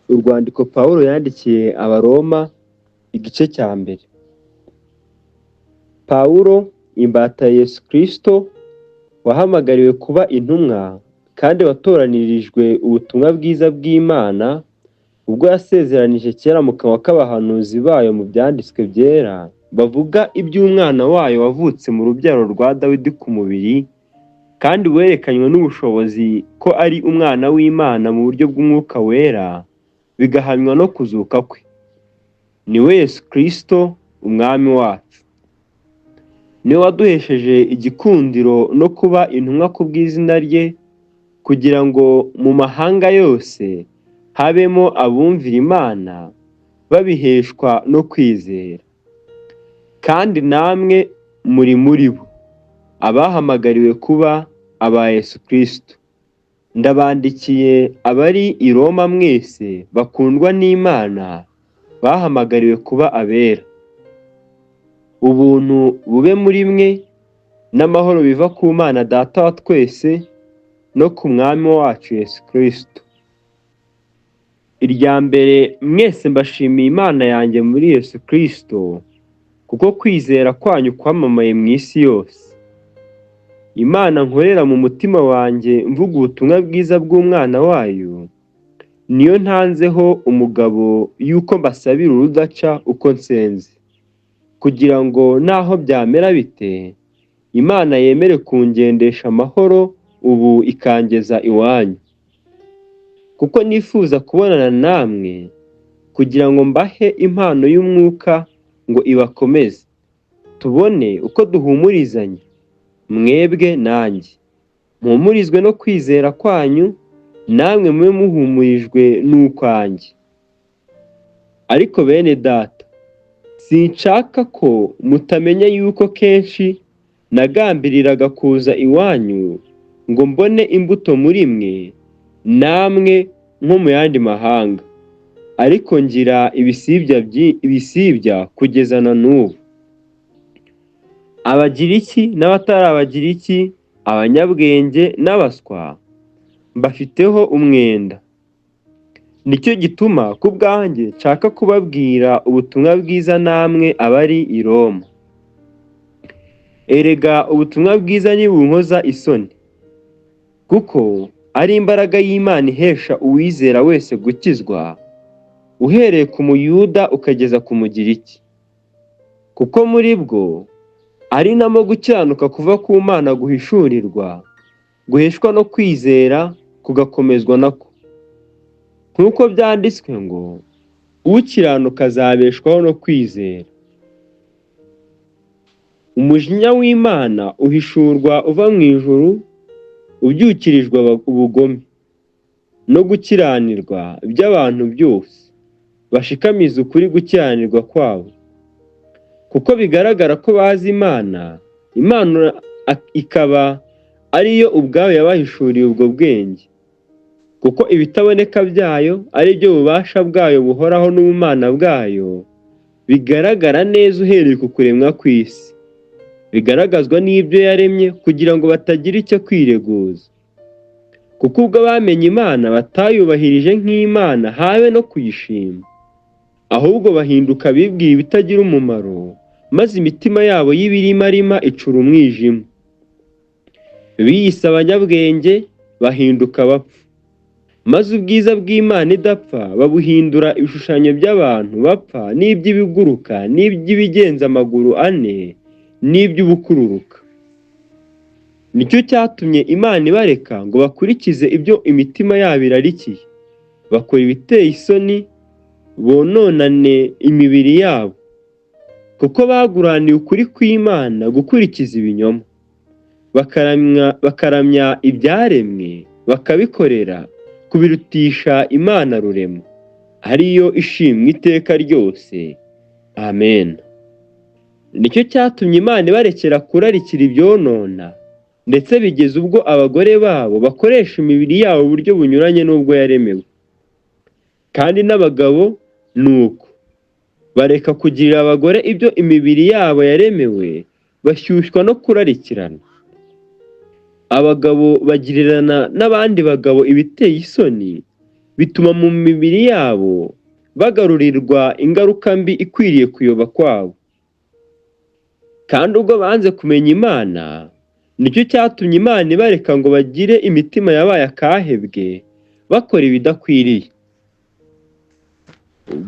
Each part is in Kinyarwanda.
Urwandiko Pawulo yandikiye Abaroma igice cya mbere. Pawulo, imbata ya Yesu Kristo, wahamagariwe kuba intumwa kandi watoranirijwe ubutumwa bwiza bw'Imana, ubwo yasezeranije kera mu kanwa k'abahanuzi bayo mu byanditswe byera, bavuga iby'umwana wayo wavutse mu rubyaro rwa Dawidi ku mubiri, kandi werekanywe n'ubushobozi ko ari umwana w'Imana mu buryo bw'Umwuka wera, bigahamywa no kuzuka kwe. Ni we Yesu Kristo, umwami wacu. Niwe waduhesheje igikundiro no kuba intumwa ku bw'izina rye, kugira ngo mu mahanga yose habemo abumvira Imana, babiheshwa no kwizera. Kandi namwe muri bo, abahamagariwe kuba aba Yesu Kristo. Ndabandikiye abari i Roma mwese bakundwa n'Imana, bahamagariwe kuba abera. Ubuntu bube muri mwe n'amahoro biva ku Mana Data wa twese no ku Mwami wacu Yesu Kristo. Irya mbere, mwese mbashimiye Imana yanjye muri Yesu Kristo, kuko kwizera kwanyu kwamamaye mu isi yose. Imana nkorera mu mutima wanjye mvuga ubutumwa bwiza bw'umwana wayo, niyo ntanzeho umugabo yuko mbasabira urudaca uko nsenze, kugira ngo naho byamera bite, Imana yemere kungendesha amahoro ubu ikangeza iwanyu. Kuko nifuza kubonana namwe, kugira ngo mbahe impano y'umwuka ngo ibakomeze, tubone uko duhumurizanya, mwebwe nanjye. Mpumurizwe no kwizera kwanyu, namwe mube muhumurijwe n'ukwanjye. Ariko bene data, sinshaka ko mutamenya yuko kenshi nagambiriraga kuza iwanyu ngo mbone imbuto muri mwe, namwe nko mu yandi mahanga, ariko ngira ibisibya kugeza na n'ubu. Abagiriki n'abatari abagiriki, abanyabwenge n'abaswa, mbafiteho umwenda. Nicyo gituma ku bwanjye nshaka kubabwira ubutumwa bwiza namwe abari i Roma. Erega ubutumwa bwiza ntibunkoza isoni, kuko ari imbaraga y'Imana ihesha uwizera wese gukizwa, uhereye ku Muyuda ukageza ku Mugiriki. Kuko muri bwo ari namo gukiranuka kuva ku Mana guhishurirwa, guheshwa no kwizera kugakomezwa nako. Nk'uko byanditswe ngo, ukiranuka azabeshwaho no kwizera. Umujinya w'Imana uhishurwa uva mu ijuru, ubyukirijwe ubugome no gukiranirwa by'abantu byose, bashikamiza ukuri gukiranirwa kwabo. Kuko bigaragara ko bazi Imana, Imana ikaba ariyo ubwayo yabahishuriye ubwo bwenge. Kuko ibitaboneka byayo ari byo bubasha bwayo buhoraho n'ubumana bwayo, bigaragara neza uhereye ku kuremwa kw'isi, bigaragazwa n'ibyo yaremye kugira ngo batagira icyo kwireguza. Kuko ubwo bamenye Imana batayubahirije nk'Imana habe no kuyishima, ahubwo bahinduka bibwira ibitagira umumaro, maze imitima yabo y'ibirimarima icura umwijima. Biyise abanyabwenge bahinduka abapfu, maze ubwiza bw'Imana idapfa babuhindura ibishushanyo by'abantu bapfa n'iby'ibiguruka n'iby'ibigenza amaguru ane n'iby'ubukururuka. Nicyo cyatumye Imana ibareka ngo bakurikize ibyo imitima yabo irarikiye, bakora ibiteye isoni, bononane imibiri yabo. Kuko baguraniye ukuri kw'Imana gukurikiza ibinyoma, bakaramya ibyaremwe, bakabikorera kubirutisha Imana rurema, ariyo ishimwe iteka ryose. Amen. Nicyo cyatumye Imana ibarekera kurarikira ibyonona, ndetse bigeze ubwo abagore babo bakoresha imibiri yabo uburyo bunyuranye n'ubwo yaremewe. Kandi n'abagabo ni uko, bareka kugirira abagore ibyo imibiri yabo yaremewe, bashyushywa no kurarikirana. Abagabo bagirirana n'abandi bagabo ibiteye isoni, bituma mu mibiri yabo bagarurirwa ingaruka mbi ikwiriye kuyoba kwabo. Kandi ubwo banze kumenya Imana, nicyo cyatumye Imana ibareka ngo bagire imitima yabaye akahebwe, bakora ibidakwiriye.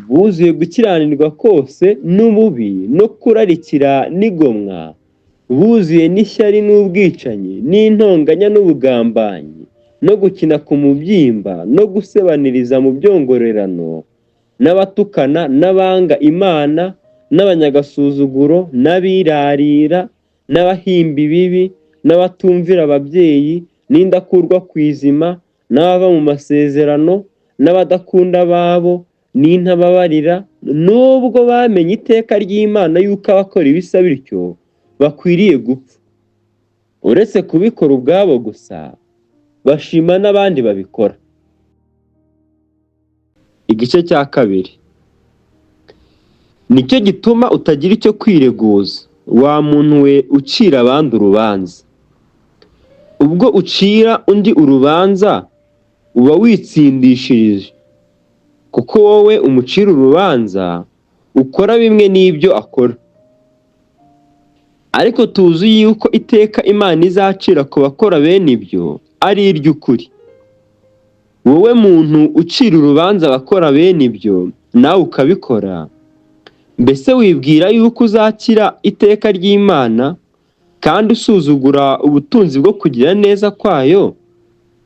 Buzuye gukiranirwa kose n'ububi no kurarikira n'igomwa, buzuye n'ishyari n'ubwicanyi n'intonganya n'ubugambanyi no gukina ku mubyimba no gusebaniriza mu byongorerano, n'abatukana n'abanga Imana n'abanyagasuzuguro n'abirarira n'abahimba ibibi n'abatumvira ababyeyi n'indakurwa ku izima n'abava mu masezerano n'abadakunda ababo n'intababarira, nubwo bamenye iteka ry'Imana yuko abakora ibisa bityo bakwiriye gupfa. Uretse kubikora ubwabo gusa, bashima n'abandi babikora. Igice cya kabiri. Nicyo gituma utagira icyo kwireguza, wa muntu we ucira abandi urubanza. Ubwo ucira undi urubanza uba witsindishirije, kuko wowe umucira urubanza ukora bimwe n'ibyo akora. Ariko tuzi yuko iteka Imana izacira ku bakora bene ibyo ari iry'ukuri. Wowe muntu ucira urubanza abakora bene ibyo, nawe ukabikora, mbese wibwira yuko uzakira iteka ry'Imana kandi usuzugura ubutunzi bwo kugira neza kwayo,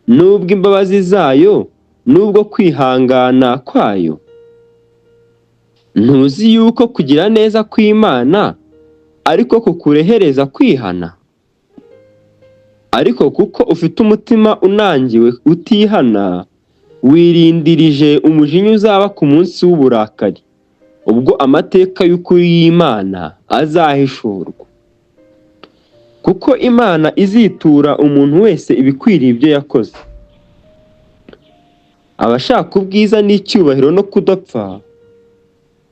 n'ubwo imbabazi zayo, n'ubwo kwihangana kwayo? Ntuzi yuko kugira neza kw'Imana ariko kukurehereza kwihana? Ariko kuko ufite umutima unangiwe utihana, wirindirije umujinya uzaba ku munsi w'uburakari, ubwo amateka y'ukuri y'Imana azahishurwa. Kuko Imana izitura umuntu wese ibikwiriye ibyo yakoze. Abashaka ubwiza n'icyubahiro no kudapfa,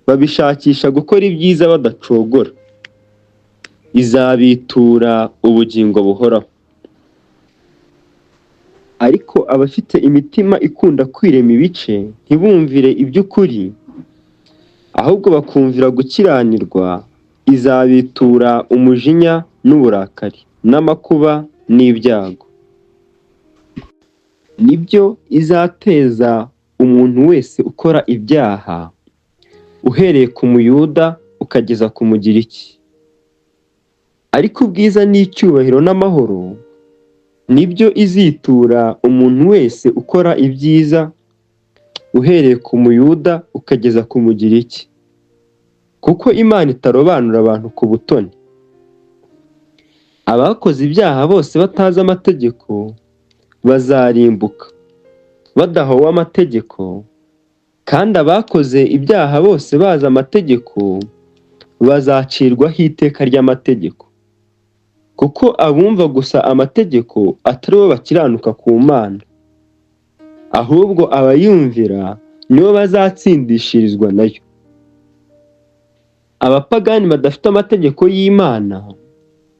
babishakisha gukora ibyiza badacogora. Izabitura ubugingo buhoraho. Ariko abafite imitima ikunda kwirema ibice ntibumvire iby'ukuri, ahubwo bakumvira gukiranirwa, izabitura umujinya n'uburakari n'amakuba n'ibyago. Nibyo izateza umuntu wese ukora ibyaha, uhereye ku Muyuda ukageza ku Mugiriki. Ariko ubwiza n'icyubahiro n'amahoro nibyo izitura umuntu wese ukora ibyiza, uhereye ku Muyuda ukageza ku Mugiriki. Kuko Imana itarobanura abantu ku butoni. Abakoze ibyaha bose batazi amategeko bazarimbuka, badahowe amategeko, kandi abakoze ibyaha bose bazi amategeko bazacirwaho iteka ry'amategeko. Kuko abumva gusa amategeko atari bo bakiranuka ku Mana, ahubwo abayumvira nibo bazatsindishirizwa nayo. Abapagani badafite amategeko y'Imana,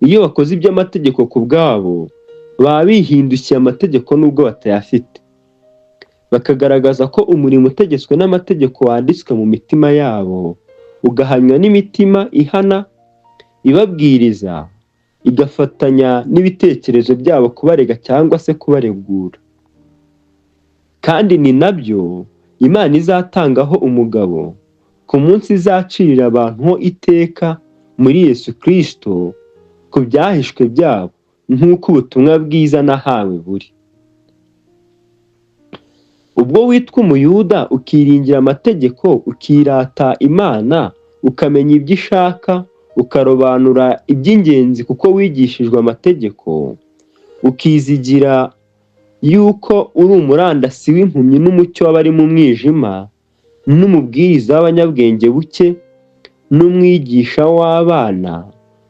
iyo bakoze iby'amategeko ku bwabo, baba bihindukiye amategeko nubwo batayafite, bakagaragaza ko umurimo utegetswe n'amategeko wanditswe mu mitima yabo, ugahamywa n'imitima ihana ibabwiriza, igafatanya n'ibitekerezo byabo kubarega cyangwa se kubaregura. Kandi ni nabyo Imana izatangaho umugabo ku munsi izacirira abantu ho iteka muri Yesu Kristo ku byahishwe byabo, nk'uko ubutumwa bwiza nahawe buri. Ubwo witwa Umuyuda ukiringira amategeko, ukirata Imana, ukamenya ibyo ishaka, ukarobanura iby'ingenzi kuko wigishijwe amategeko, ukizigira yuko uri umurandasi w'impumyi n'umucyo w'abari mu mwijima, n'umubwiriza w'abanyabwenge buke, n'umwigisha w'abana,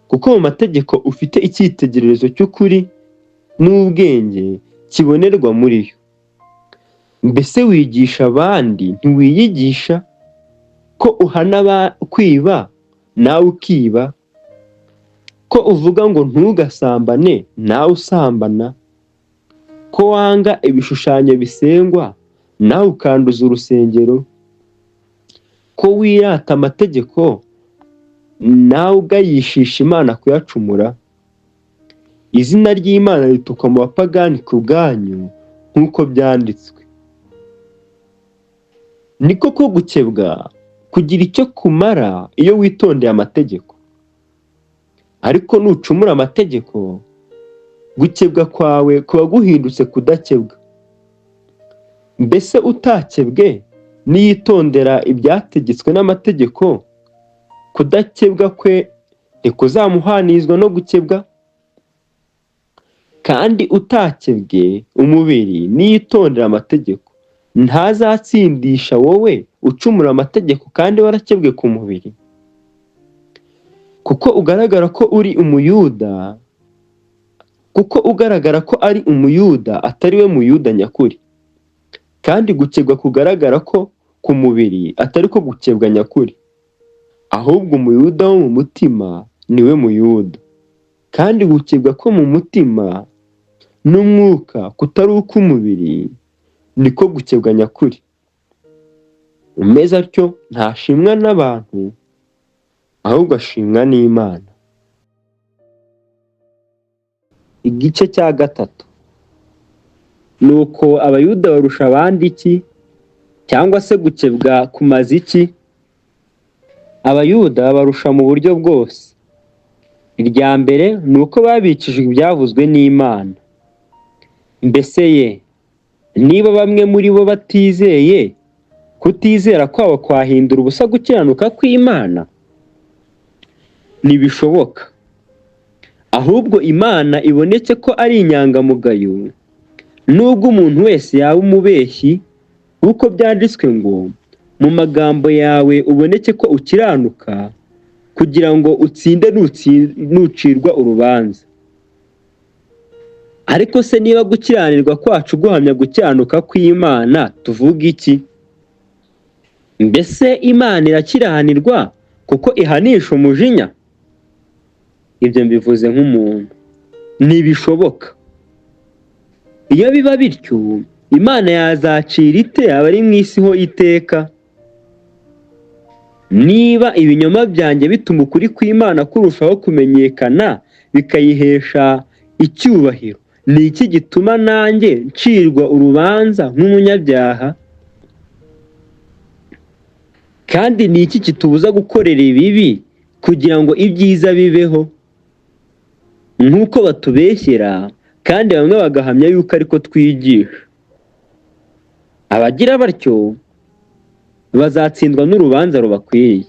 kuko mu mategeko ufite icyitegererezo cy'ukuri n'ubwenge kibonerwa muri yo. Mbese wigisha abandi, ntiwiyigisha? Ko uhana kwiba, nawe ukiba? Ko uvuga ngo ntugasambane, nawe usambana? Ko wanga ibishushanyo bisengwa, nawe ukanduza urusengero, ko wirata amategeko nawe ugayishisha Imana kuyacumura. Izina ry'Imana ritukwa mu bapagani ku bwanyu nk'uko byanditswe. Ni koko gukebwa kugira icyo kumara iyo witondeye amategeko, ariko nucumura amategeko, gukebwa kwawe kuba guhindutse kudakebwa. Mbese utakebwe niyitondera ibyategetswe n'amategeko, kudakebwa kwe ntikuzamuhanizwa no gukebwa? Kandi utakebwe umubiri niyitondera amategeko, ntazatsindisha wowe ucumura amategeko kandi warakebwe ku mubiri? Kuko ugaragara ko ari umuyuda atari we muyuda nyakuri, kandi gukebwa kugaragara ko ku mubiri atari ko gukebwa nyakuri. Ahubwo umuyuda wo mu mutima niwe muyuda, kandi gukebwa ko mu mutima n'umwuka kutari uk'umubiri niko gukebwa nyakuri. Umeze atyo ntashimwa n'abantu, ahubwo ashimwa n'Imana. Igice cya gatatu. Nuko abayuda barusha abandi iki? Cyangwa se gukebwa kumaze iki? Abayuda barusha mu buryo bwose. Irya mbere ni uko babikijwe ibyavuzwe n'Imana. Mbese niba bamwe muri bo batizeye, kutizera kwabo kwahindura ubusa gukiranuka kw'Imana? Ntibishoboka. Ahubwo Imana ibonetse ko ari inyangamugayo, nubwo umuntu wese yaba umubeshyi, kuko byanditswe ngo mu magambo yawe uboneke ko ukiranuka, kugira ngo utsinde nucirwa urubanza. Ariko se niba gukiranirwa kwacu guhamya gukiranuka kw'Imana, tuvuga iki? Mbese Imana irakiranirwa kuko ihanisha umujinya? Ibyo mbivuze nk'umuntu. Ntibishoboka. Iyo biba bityo, Imana yazacira ite abari mu isi ho iteka? Niba ibinyoma byanjye bituma ukuri kw'Imana kurushaho kumenyekana bikayihesha icyubahiro, ni iki gituma nanjye ncirwa urubanza nk'umunyabyaha? Kandi ni iki kitubuza gukorera ibibi kugira ngo ibyiza bibeho? Nk'uko batubeshyera kandi bamwe bagahamya yuko ariko twigisha. Abagira batyo bazatsindwa n'urubanza rubakwiriye.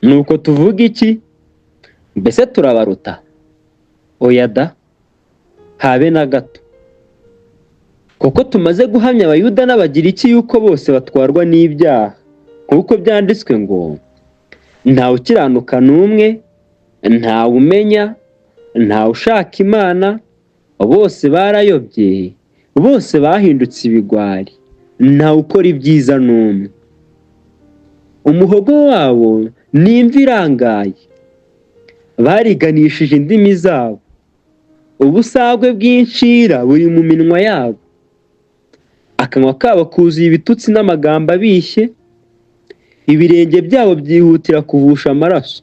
Nuko tuvuga iki? Mbese turabaruta? Oya da, habe na gato. Kuko tumaze guhamya abayuda n'abagiriki yuko bose batwarwa n'ibyaha, nk'uko byanditswe ngo ntawe ukiranuka n'umwe, ntawe umenya, ntawe ushaka Imana, bose barayobye, bose bahindutse ibigwari, ntawe ukora ibyiza n'umwe. Umuhogo wabo ni imvi irangaye, bariganishije indimi zabo, ubusagwe bw'incira buri mu minwa yabo, akanwa kabo kuzuye ibitutsi n'amagambo abishye, ibirenge byabo byihutira kuvusha amaraso.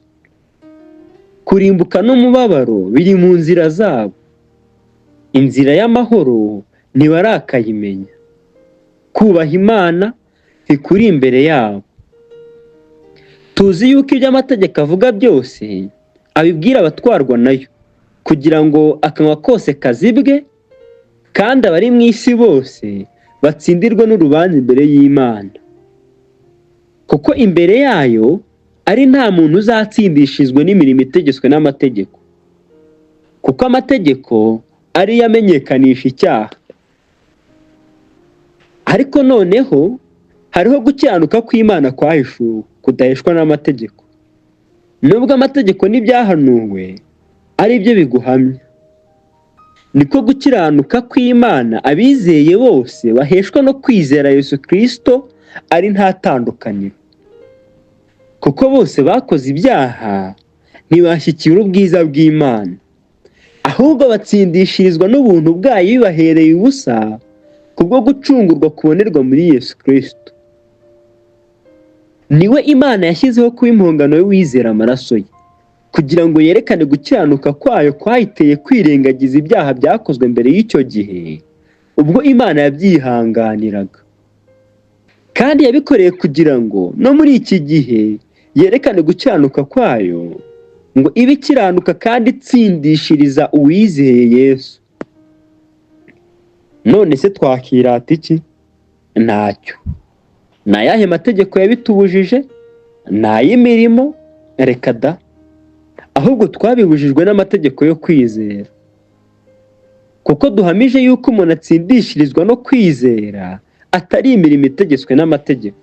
Kurimbuka n'umubabaro biri mu nzira zabo, inzira y'amahoro ntibarakayimenya. Kubaha Imana ntikuri imbere yabo. Tuzi yuko ibyo amategeko avuga byose abibwira abatwarwa nayo, kugira ngo akanwa kose kazibwe, kandi abari mu isi bose batsindirwe n'urubanza imbere y'Imana. Kuko imbere yayo ari nta muntu uzatsindishizwa n'imirimo itegetswe n'amategeko, kuko amategeko ariyo amenyekanisha icyaha. Ariko noneho hariho gukiranuka kw'Imana kwahishuwe kudaheshwa n'amategeko. Nubwo amategeko n'ibyahanuwe ari byo biguhamya, niko gukiranuka kw'Imana abizeye bose baheshwa no kwizera Yesu Kristo ari nta tandukaniro. Kuko bose bakoze ibyaha ntibashyikira ubwiza bw'Imana, ahubwo batsindishirizwa n'ubuntu bwayo bibahereye ubusa, kubwo gucungurwa kubonerwa muri Yesu Kristo. Niwe Imana yashyizeho kuba impongano y'uwizera amaraso ye, kugira ngo yerekane gukiranuka kwayo kwayiteye kwirengagiza ibyaha byakozwe mbere y'icyo gihe, ubwo Imana yabyihanganiraga. Kandi yabikoreye kugira ngo no muri iki gihe yerekane gukiranuka kwayo, ngo ibe ikiranuka kandi itsindishiriza uwizeye Yesu. None se twakirata iki? Ntacyo. Ni ayahe mategeko yabitubujije? Ni ay'imirimo? Reka da! Ahubwo twabibujijwe n'amategeko yo kwizera. Kuko duhamije yuko umuntu atsindishirizwa no kwizera, atari imirimo itegetswe n'amategeko.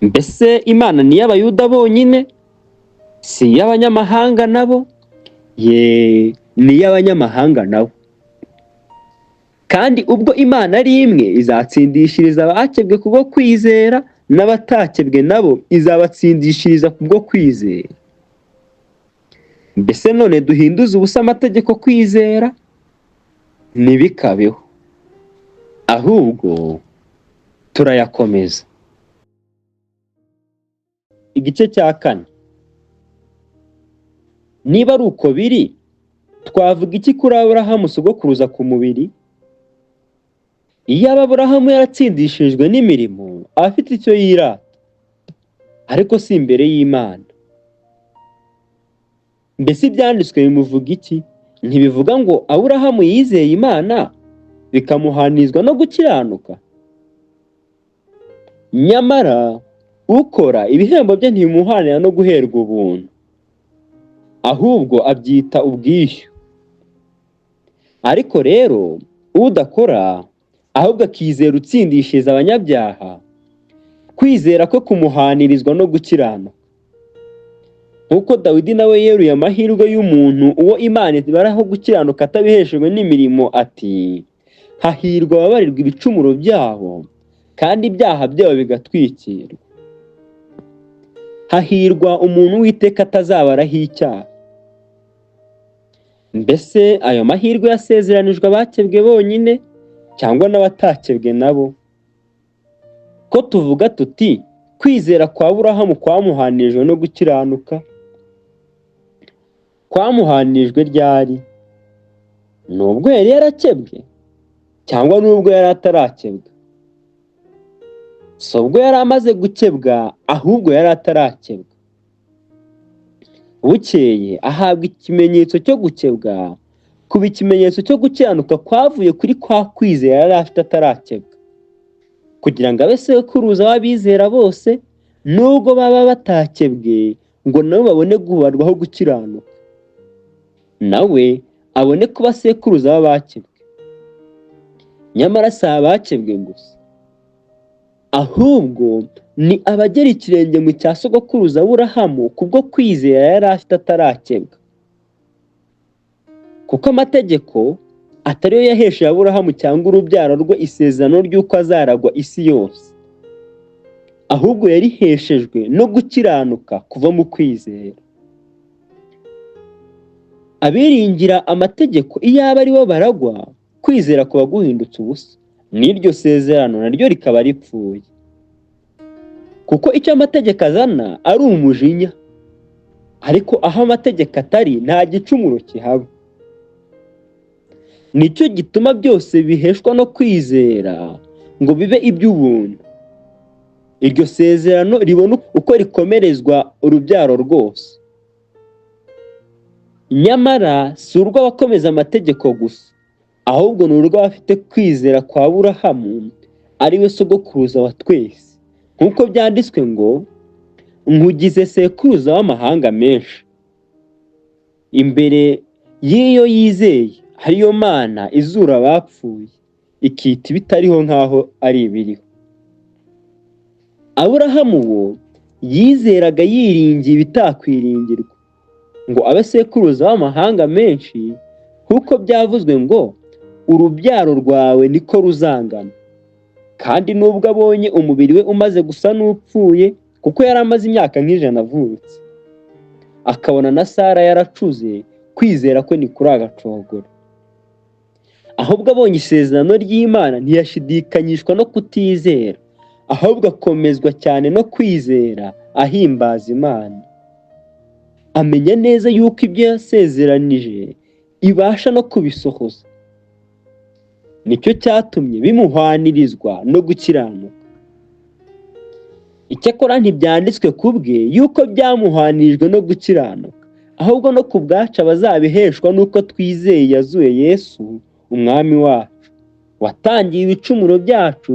Mbese Imana ni iy'Abayuda bonyine? Si iy'abanyamahanga nabo? Ni iy'abanyamahanga nabo. Kandi ubwo Imana ari imwe, izatsindishiriza abakebwe kubwo kwizera, n'abatakebwe nabo izabatsindishiriza kubwo kwizera. Mbese none duhinduze ubusa amategeko kwizera? Ntibikabeho. Ahubwo turayakomeza. Igice cya 4. Niba ari uko biri, twavuga iki kuri Aburahamu sogokuruza ku mubiri? Iyo Aburahamu yaratsindishirijwe n'imirimo, aba afite icyo yirata, ariko si imbere y'Imana. Mbese ibyanditswe bimuvuga iki? Ntibivuga ngo Aburahamu yizeye Imana bikamuhanizwa no gukiranuka? Nyamara ukora ibihembo bye ntibimuhanira no guherwa ubuntu, ahubwo abyita ubwishyu. Ariko rero udakora, ahubwo akizera utsindishiriza abanyabyaha, kwizera kwe kumuhanirizwa no gukiranuka. Nk'uko Dawidi nawe yeruye amahirwe y'umuntu uwo Imana ibaraho gukiranuka atabiheshejwe n'imirimo ati, hahirwa ababarirwa ibicumuro byabo, kandi ibyaha byabo bigatwikirwa. Hahirwa umuntu Uwiteka atazabaraho icyaha. Mbese ayo mahirwe yasezeranijwe abakebwe bonyine, cyangwa n'abatakebwe nabo? Ko tuvuga tuti kwizera kwa Aburahamu kwamuhanirijwe no gukiranuka? Kwamuhanirijwe ryari? Nubwo yari yarakebwe, cyangwa nubwo yari atarakebwa? Si ubwo yari amaze gukebwa, ahubwo yari atarakebwa. Bukeye ahabwa ikimenyetso cyo gukebwa, kuba ikimenyetso cyo gukiranuka kwavuye kuri kwa kwizera yari afite atarakebwa, kugira ngo abe sekuruza w'abizera bose, nubwo baba batakebwe, ngo nabo babone gubarwaho gukiranuka, nawe abone kuba sekuruza w'abakebwe. Nyamara si abakebwe gusa, ahubwo ni abagera ikirenge mu cya sogokuruza Aburahamu kubwo kwizera yari afite atarakebwa. Kuko amategeko atari yo yahesheje Aburahamu cyangwa urubyaro rwe isezerano ry'uko azaragwa isi yose, ahubwo yariheshejwe no gukiranuka kuva mu kwizera. Abiringira amategeko iyaba ari bo baragwa, kwizera kuba guhindutse ubusa, n'iryo sezerano naryo rikaba ripfuye. Kuko icyo amategeko azana ari umujinya, ariko aho amategeko atari nta gicumuro kihaba. Nicyo gituma byose biheshwa no kwizera ngo bibe iby'ubuntu. Iryo sezerano ribona uko rikomerezwa urubyaro rwose. Nyamara si urw'abakomeza amategeko gusa, ahubwo ni urw'abafite kwizera kwa Aburahamu, ari we sogokuruza wa twese. Nk'uko byanditswe ngo, nkugize sekuruza w'amahanga menshi. Imbere y'iyo yizeye, hariyo Mana izura abapfuye, ikita ibitariho nk'aho ari ibiriho. Aburahamu wo yizeraga yiringiye ibitakwiringirwa, ngo abe sekuruza w'amahanga menshi, nk'uko byavuzwe ngo, urubyaro rwawe niko ruzangana. Kandi nubwo abonye umubiri we umaze gusa n'upfuye, kuko yari amaze imyaka nk'ijana avutse, akabona na Sara yaracuze, kwizera kwe ni kuri agacogora. ahubwo abonye isezerano ry'Imana ntiyashidikanyishwa no kutizera, ahubwo akomezwa cyane no kwizera ahimbaza Imana. Amenya neza yuko ibyo yasezeranije ibasha no kubisohoza. Nicyo cyatumye bimuhwanirizwa no gukiranuka. Icyakora ntibyanditswe ku bwe yuko byamuhwanirijwe no gukiranuka, ahubwo no ku bwacu abazabiheshwa n'uko twizeye yazuye Yesu umwami wacu, watangiye ibicumuro byacu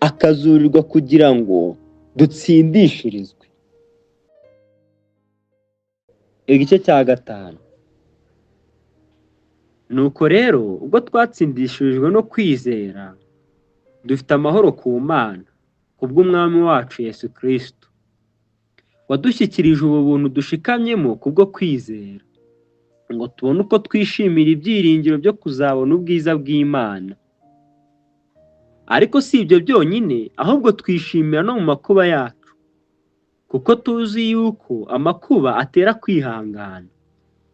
akazurirwa kugira ngo dutsindishirizwe. Igice cya 5. Nuko rero ubwo twatsindishirijwe no kwizera, dufite amahoro ku Mana kubw'umwami wacu Yesu Kristo, wadushyikirije ubu buntu dushikamyemo kubwo kwizera, ngo tubone uko twishimira ibyiringiro byo kuzabona ubwiza bw'Imana. Ariko si ibyo byonyine, ahubwo twishimira no mu makuba yacu, kuko tuzi yuko amakuba atera kwihangana,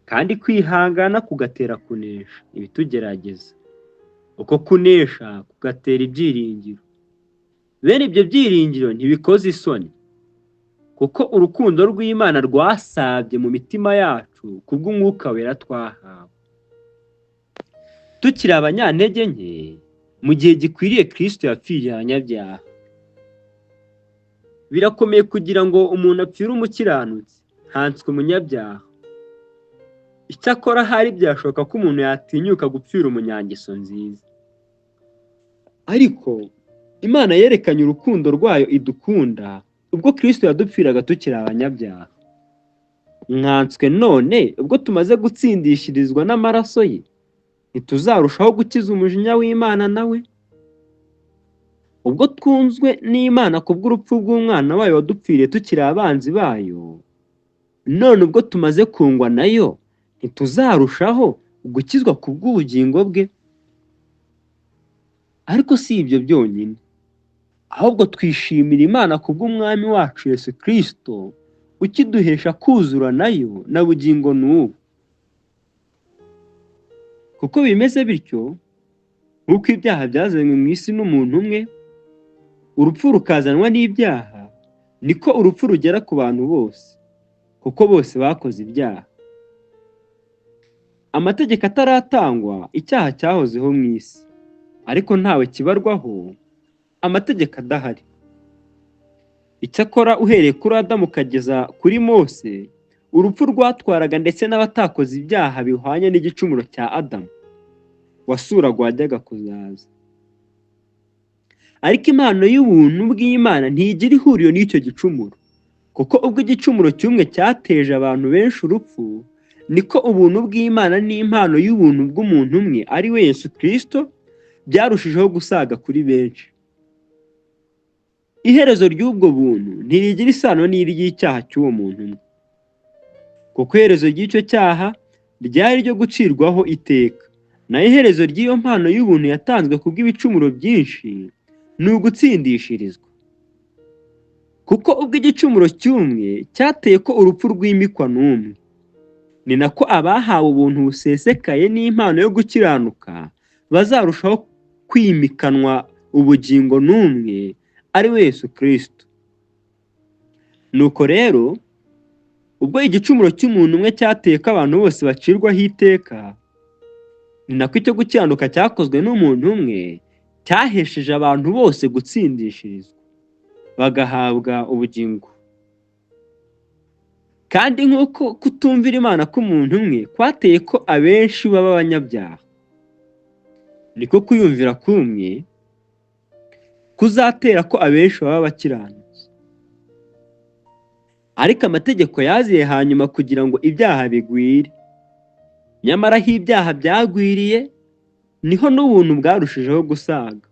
kandi kwihangana kugatera kunesha ibitugerageza, uko kunesha kugatera ibyiringiro. Bene ibyo byiringiro ntibikoze isoni, kuko urukundo rw'Imana rwasabye mu mitima yacu kubw'Umwuka Wera twahawe. Tukiri abanyantege nke, mu gihe gikwiriye Kristo yapfiriye abanyabyaha. Birakomeye kugira ngo umuntu apfire umukiranutsi, nkanswe umunyabyaha. Icyakora hari byashoboka ko umuntu yatinyuka gupfira umunyangeso nziza. Ariko Imana yerekanye urukundo rwayo idukunda ubwo Kristo yadupfiraga tukiri abanyabyaha. Nkanswe none ubwo tumaze gutsindishirizwa n'amaraso ye, ntituzarushaho gukiza umujinya w'Imana nawe? Ubwo twunzwe n'Imana kubw'urupfu bw'umwana wayo wadupfiriye tukiri abanzi bayo, none ubwo tumaze kungwa nayo, ntituzarushaho gukizwa kubw'ubugingo bwe? Ariko si ibyo byonyine, ahubwo twishimira Imana kubw'umwami wacu Yesu Kristo, ukiduhesha kuzura nayo na bugingo n'ubu. Kuko bimeze bityo, nk'uko ibyaha byazanywe mu isi n'umuntu umwe, urupfu rukazanwa n'ibyaha, niko urupfu rugera ku bantu bose, kuko bose bakoze ibyaha. Amategeko ataratangwa, icyaha cyahozeho mu isi, ariko ntawe kibarwaho amategeko adahari. Icyakora uhereye kuri Adamu ukageza kuri Mose, urupfu rwatwaraga ndetse n'abatakoze ibyaha bihwanye n'igicumuro cya Adamu wasuraga wajyaga kuzaza. Ariko impano y'ubuntu bw'Imana ntigira ihuriro n'icyo gicumuro, kuko ubwo igicumuro cy'umwe cyateje abantu benshi urupfu, niko ubuntu bw'Imana n'impano y'ubuntu bw'umuntu umwe ari we Yesu Kristo byarushijeho gusaga kuri benshi. Iherezo ry'ubwo buntu ntirigira isano n'iry'icyaha cy'uwo muntu umwe, kuko iherezo ry'icyo cyaha ryari iryo gucirwaho iteka, naho iherezo ry'iyo mpano y'ubuntu yatanzwe kubw'ibicumuro byinshi ni ugutsindishirizwa. Kuko ubwo igicumuro cy'umwe cyateye ko urupfu rwimikwa n'umwe, ni nako abahawe ubuntu busesekaye n'impano yo gukiranuka bazarushaho kwimikanwa ubugingo n'umwe ari we Yesu Kristo. Nuko rero ubwo igicumuro cy'umuntu umwe cyateye ko abantu bose bacirwaho iteka, ni nako icyo gukiranuka cyakozwe n'umuntu umwe cyahesheje abantu bose gutsindishirizwa, bagahabwa ubugingo. Kandi nk'uko kutumvira Imana k'umuntu umwe kwateye ko abenshi baba abanyabyaha, niko kuyumvira kumwe kuzatera ko abenshi baba abakiranutsi. Ariko amategeko yaziye hanyuma kugira ngo ibyaha bigwire. Nyamara aho ibyaha byagwiriye, niho n'ubuntu bwarushijeho gusaga,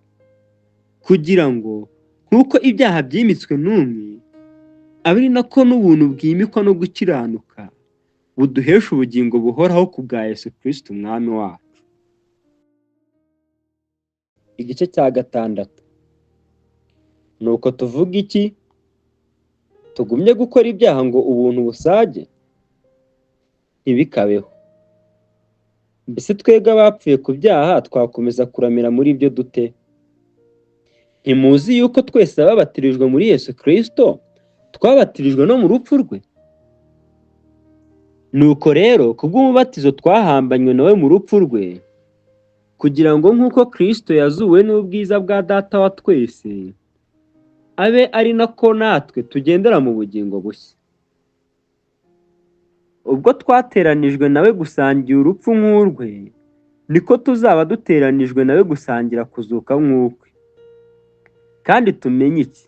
kugira ngo nk'uko ibyaha byimitswe n'umwe, abe ari nako n'ubuntu bwimikwa no gukiranuka buduhesha ubugingo buhoraho ku bwa Yesu Kristo umwami wacu. Igice cya 6. Nuko tuvuga iki? Tugumye gukora ibyaha ngo ubuntu busage? Ntibikabeho. Mbese twebwe abapfuye ku byaha twakomeza kuramira muri ibyo dute? Ntimuzi yuko twese ababatirijwe muri Yesu Kristo twabatirijwe no mu rupfu rwe? Nuko rero kubw'umubatizo twahambanywe nawe mu rupfu rwe, kugira ngo nk'uko Kristo yazuwe n'ubwiza bwa Data wa twese, abe ari nako natwe tugendera mu bugingo bushya. Ubwo twateranijwe nawe gusangira urupfu nk'urwe, niko tuzaba duteranijwe nawe gusangira kuzuka nk'ukwe. Kandi tumenye iki?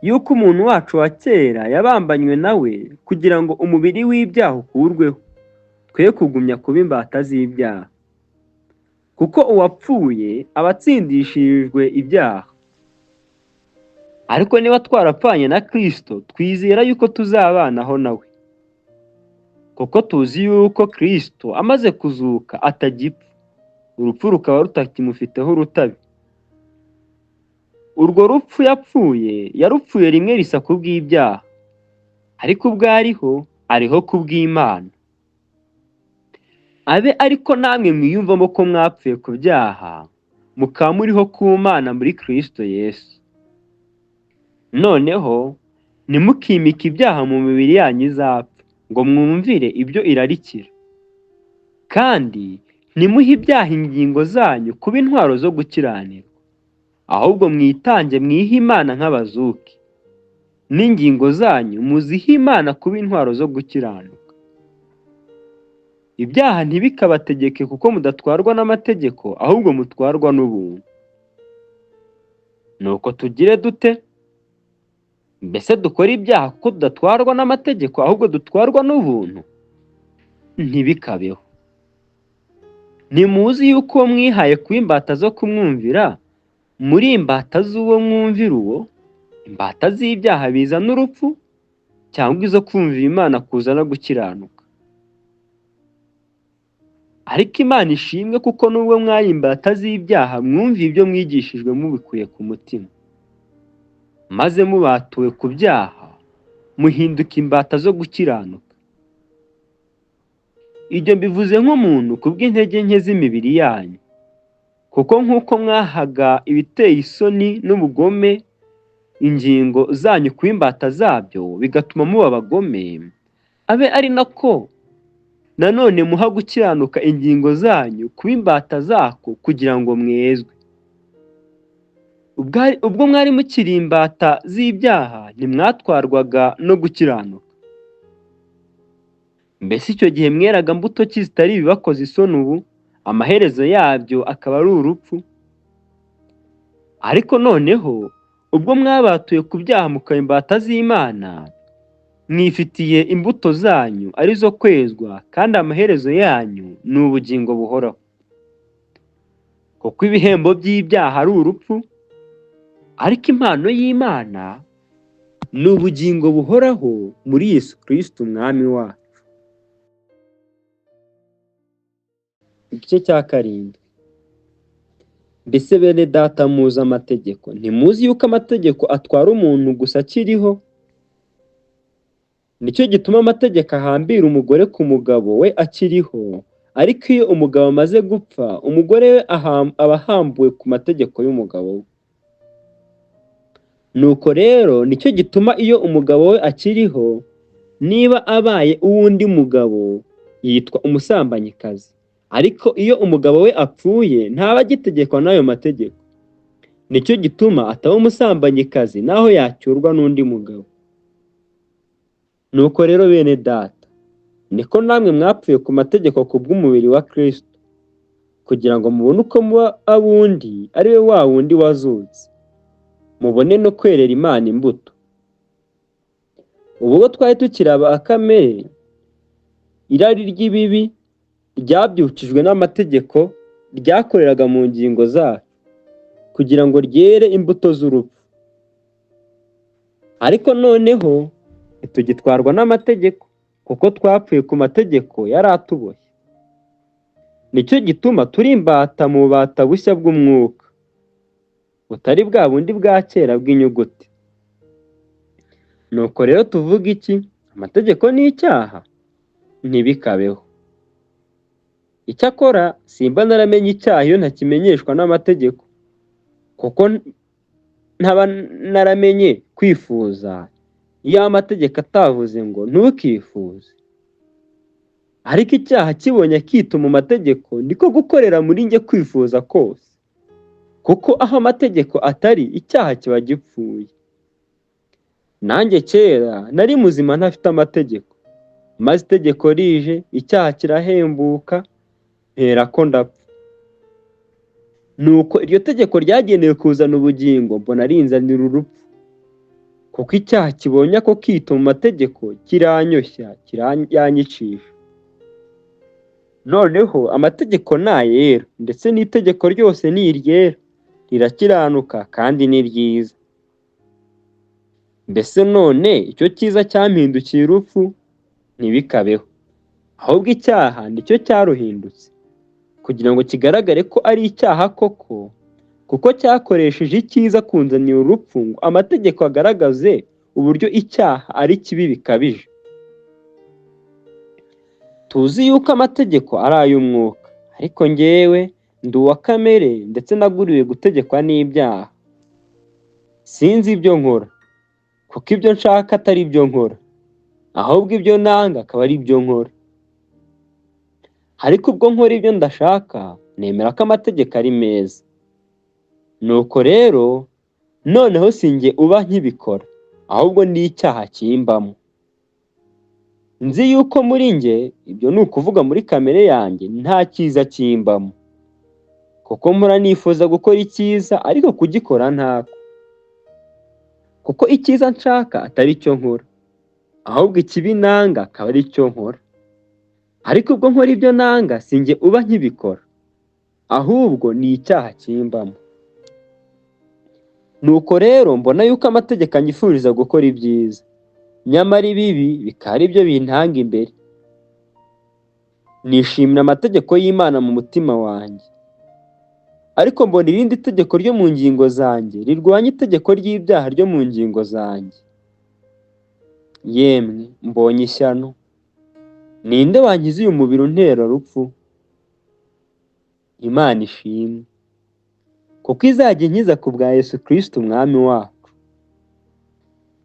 Yuko umuntu wacu wa kera yabambanywe nawe kugira ngo umubiri w'ibyaha ukurweho, twe kugumya kuba imbata z'ibyaha. Kuko uwapfuye aba atsindishirijwe ibyaha. Ariko niba twarapfanye na Kristo, twizera yuko tuzabanaho nawe. Kuko tuzi yuko Kristo amaze kuzuka atagipfa, urupfu rukaba rutakimufiteho urutabi. Urwo rupfu yapfuye, yarupfuye rimwe risa kubw'ibyaha, ariko ubwo ariho kubw'Imana. Abe ariko namwe mwiyumvamo ko mwapfuye ku byaha, mukaba muriho ku Mana muri Kristo Yesu. Noneho ntimukimike ibyaha mu mibiri yanyu izapfa, ngo mwumvire ibyo irarikira. Kandi ntimuhe ibyaha ingingo zanyu kuba intwaro zo gukiranirwa, ahubwo mwitange mwihe Imana nk'abazuki, n'ingingo zanyu muzihe Imana kuba intwaro zo gukiranuka. Ibyaha ntibikabategeke kuko mudatwarwa n'amategeko, ahubwo mutwarwa n'ubuntu. Nuko tugire dute? Mbese dukora ibyaha kuko tudatwarwa n'amategeko, ahubwo dutwarwa n'ubuntu? Ntibikabeho. Ntimuzi yuko uwo mwihaye kuba imbata zo kumwumvira, muri imbata z'uwo mwumvira uwo? Imbata z'ibyaha bizana urupfu, cyangwa izo kumvira Imana kuzana gukiranuka? Ariko Imana ishimwe kuko nubwo mwari imbata z'ibyaha mwumviye ibyo mwigishijwe mubikuye ku mutima, maze mubatuwe ku byaha muhinduka imbata zo gukiranuka. Ibyo mbivuze nk'umuntu kubw'intege nke z'imibiri yanyu, kuko nk'uko mwahaga ibiteye isoni n'ubugome ingingo zanyu kuba imbata zabyo, bigatuma muba abagome, abe ari nako nanone muha gukiranuka ingingo zanyu kuba imbata zako, kugira ngo mwezwe. Ubwo mwari mukiri imbata z'ibyaha, ntimwatwarwaga no gukiranuka. Mbese icyo gihe mweraga mbuto ki zitari ibibakoze isoni ubu, amaherezo yabyo akaba ari urupfu? Ariko noneho ubwo mwabatuye ku byaha mukaba imbata z'Imana, mwifitiye imbuto zanyu arizo kwezwa, kandi amaherezo yanyu ni ubugingo buhoraho. Kuko ibihembo by'ibyaha ari urupfu, ariko impano y'Imana ni ubugingo buhoraho muri Yesu Kristo Umwami wacu. Igice cya 7. Mbese bene data muzi amategeko, ntimuzi yuko amategeko atwara umuntu gusa akiriho? Nicyo gituma amategeko ahambira umugore ku mugabo we akiriho, ariko iyo umugabo amaze gupfa, umugore we aba ahambuwe ku mategeko y'umugabo we. Nuko rero nicyo gituma iyo umugabo we akiriho, niba abaye uw'undi mugabo, yitwa umusambanyikazi. Ariko iyo umugabo we apfuye, ntaba agitegekwa n'ayo mategeko. Nicyo gituma ataba umusambanyikazi naho yacyurwa n'undi mugabo. Nuko rero bene data, niko namwe mwapfuye ku mategeko kubw'umubiri wa Kristo, kugira ngo mubone uko muba abundi, ari we wa wundi wazutse, mubone no kwerera Imana imbuto. Ubwo twari tukiri aba kamere, irari ry'ibibi ryabyukijwe n'amategeko ryakoreraga mu ngingo zacu, kugira ngo ryere imbuto z'urupfu. Ariko noneho ntitugitwarwa n'amategeko, kuko twapfuye ku mategeko yari atuboshye. Nicyo gituma turi imbata mu bubata bushya bw'umwuka, butari bwa bundi bwa kera bw'inyuguti. Nuko rero tuvuga iki? Amategeko ni icyaha? Ntibikabeho. Icyakora simba naramenye icyaha iyo ntakimenyeshwa n'amategeko, kuko ntaba naramenye kwifuza iyo amategeko atavuze ngo ntukifuze. Ariko icyaha kibonye akituma mu mategeko, niko gukorera muri njye kwifuza kose. Kuko aho amategeko atari, icyaha kiba gipfuye. Nanjye kera nari muzima ntafite amategeko, maze itegeko rije, icyaha kirahembuka, mperako ndapfa. Nuko iryo tegeko ryagenewe kuzana ubugingo, mbona rinzanira urupfu. Kuko icyaha kibonye ako kito mu mategeko, kiranyoshya, kiranyicisha. Noneho amategeko ni ayera, ndetse n'itegeko ryose ni iryera, rirakiranuka kandi ni ryiza. Mbese none icyo cyiza cyampindukiye urupfu? Ntibikabeho. Ahubwo icyaha nicyo cyaruhindutse, kugira ngo kigaragare ko ari icyaha koko, kuko cyakoresheje icyiza kunzanira urupfu, ngo amategeko agaragaze uburyo icyaha ari kibi bikabije. Tuzi yuko amategeko ari ay'umwuka, ariko njyewe ndi uwa kamere, ndetse naguriwe gutegekwa n'ibyaha. Sinzi ibyo nkora, kuko ibyo nshaka atari ibyo nkora, ahubwo ibyo nanga akaba ari ibyo nkora. Ariko ubwo nkora ibyo ndashaka, nemera ko amategeko ari meza. Nuko rero noneho si njye uba nkibikora, ahubwo ni icyaha kimbamo. Nzi yuko muri njye, ibyo ni ukuvuga muri kamere yanjye, nta cyiza kimbamo. Kuko mpora nifuza gukora icyiza, ariko kugikora ntako. Kuko icyiza nshaka atari cyo nkora, ahubwo ikibi nanga akaba ari cyo nkora. Ariko ubwo nkora ibyo nanga, si njye uba nkibikora, ahubwo ni icyaha kimbamo. Nuko rero mbona yuko amategeko anyifuriza gukora ibyiza, nyamara ibibi bikaba ari byo bintanga imbere. Nishimira amategeko y'Imana mu mutima wanjye, ariko mbona irindi tegeko ryo mu ngingo zanjye rirwanya itegeko ry'ibyaha ryo mu ngingo zanjye. Yemwe mbonye ishyano, ninde wankiza uyu mubiri untera rupfu? Imana ishimwe, kuko izajya inkiza ku bwa Yesu Kristo umwami wacu.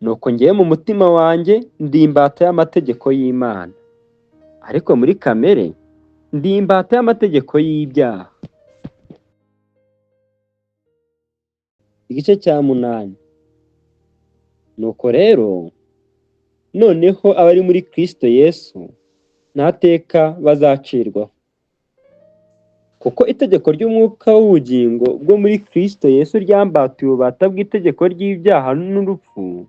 Nuko njyewe mu mutima wanjye ndi imbata y'amategeko y'Imana, ariko muri kamere ndi imbata y'amategeko y'ibyaha. Igice cya 8. Nuko rero noneho abari muri Kristo Yesu nta teka bazacirwaho, kuko itegeko ry'umwuka w'ubugingo bwo muri Kristo Yesu ryambatuye ububata bw'itegeko ry'ibyaha n'urupfu.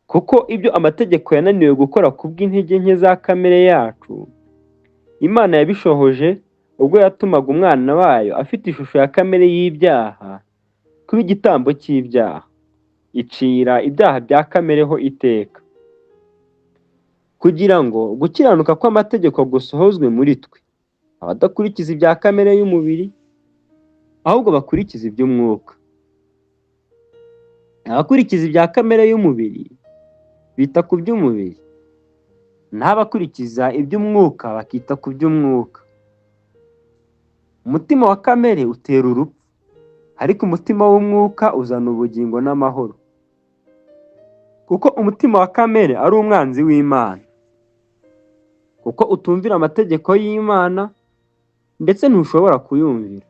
Kuko ibyo amategeko yananiwe gukora kubw'intege nke za kamere yacu, Imana yabishohoje ubwo yatumaga umwana wayo afite ishusho ya kamere y'ibyaha kuba igitambo cy'ibyaha, icira ibyaha bya kamereho iteka, kugira ngo gukiranuka kw'amategeko gusohozwe muri twe, abadakurikiza ibya kamere y'umubiri, ahubwo bakurikiza iby'umwuka. Abakurikiza ibya kamere y'umubiri bita ku by'umubiri, n'abakurikiza iby'umwuka bakita ku by'umwuka. Umutima wa kamere utera urupfu, ariko umutima w'umwuka uzana ubugingo n'amahoro. Kuko umutima wa kamere ari umwanzi w'Imana, kuko utumvira amategeko y'Imana, ndetse ntushobora kuyumvira.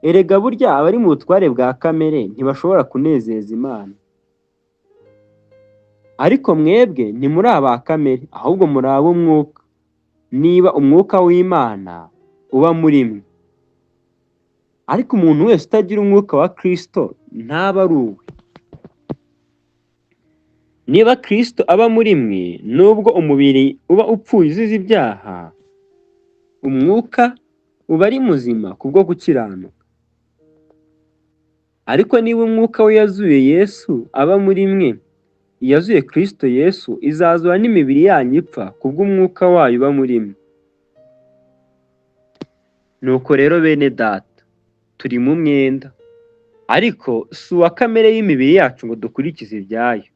Erega burya abari mu butware bwa kamere ntibashobora kunezeza Imana. Ariko mwebwe ntimuri aba kamere, ahubwo muri ab'umwuka, niba umwuka w'Imana uba muri mwe. Ariko umuntu wese utagira umwuka wa Kristo ntaba ari uwe. Niba Kristo aba muri mwe, nubwo umubiri uba upfuye uzize ibyaha, umwuka uba ari muzima kubwo gukiranuka. Ariko niba umwuka we yazuye Yesu aba muri mwe, yazuye Kristo Yesu, izazura n'imibiri yanyu ipfa kubw'umwuka wayo uba muri mwe. Nuko rero bene data, turi mu mwenda, ariko si uwa kamere y'imibiri yacu ngo dukurikize ibyayo,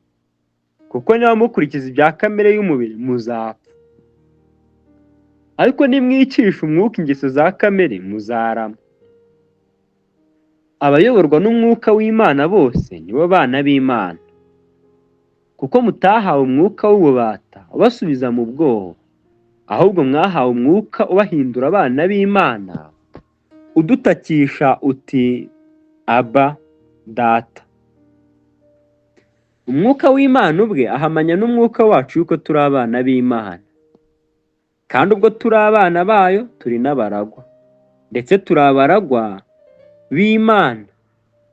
kuko niba mukurikiza ibya kamere y'umubiri muzapfa. ariko nimwicisha umwuka ingeso za kamere muzarama. Abayoborwa n'umwuka w'Imana bose nibo bana b'Imana, kuko mutahawe umwuka w'ububata ubasubiza mu bwoba, ahubwo mwahawe umwuka ubahindura abana b'Imana, udutakisha uti Aba, Data. Umwuka w'Imana ubwe ahamanya n'umwuka wacu yuko turi abana b'Imana, kandi ubwo turi abana bayo turi n'abaragwa, ndetse turi abaragwa b'Imana,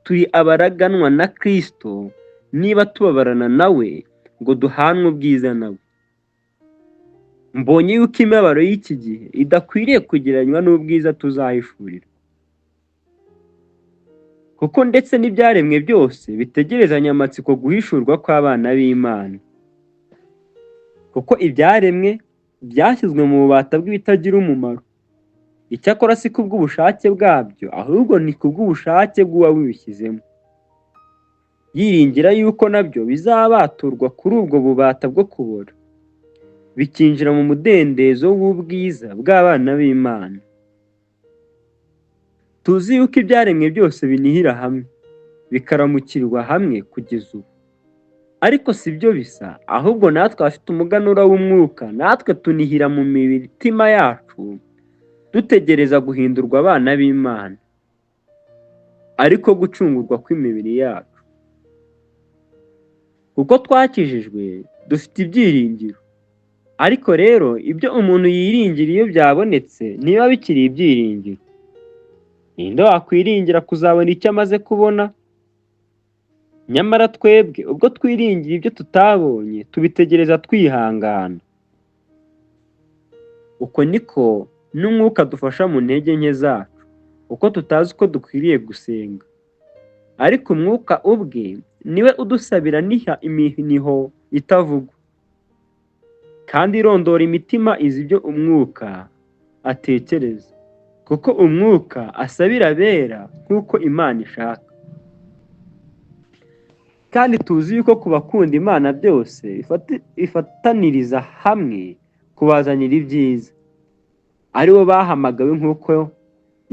turi abaraganwa na Kristo niba tubabarana nawe ngo duhanwe ubwiza nawe. Mbonye yuko imibabaro y'iki gihe idakwiriye kugereranywa n'ubwiza tuzahishurira, kuko ndetse n'ibyaremwe byose bitegerezanya amatsiko guhishurwa kw'abana b'Imana, kuko ibyaremwe byashyizwe mu bubata bw'ibitagira umumaro. Icyakora si kubw'ubushake bwabyo, ahubwo ni kubw'ubushake bw'uwabibishyizemo, yiringira yuko nabyo bizabaturwa kuri ubwo bubata bwo kubora, bikinjira mu mudendezo w'ubwiza bw'abana b'Imana. Tuzi yuko ibyaremwe byose binihira hamwe, bikaramukirwa hamwe kugeza ubu. Ariko si byo bisa, ahubwo natwe abafite umuganura w'umwuka, natwe tunihira mu mitima yacu, dutegereza guhindurwa abana b'Imana, ariko gucungurwa kw'imibiri yacu. Kuko twakijijwe dufite ibyiringiro, ariko rero ibyo umuntu yiringira iyo byabonetse ntibiba bikiri ibyiringiro. Ninde wakwiringira kuzabona icyo amaze kubona? Nyamara twebwe ubwo twiringira ibyo tutabonye tubitegereza twihangana. Uko niko n'umwuka dufasha mu ntege nke zacu, uko tutazi uko dukwiriye gusenga, ariko umwuka ubwe niwe udusabira iminiho itavugwa, kandi irondora imitima izi ibyo umwuka atekereza, kuko umwuka asabira abera nk'uko Imana ishaka. Kandi tuzi yuko ku bakunda Imana byose ifataniriza hamwe kubazanira ibyiza, ari bo bahamagawe nk'uko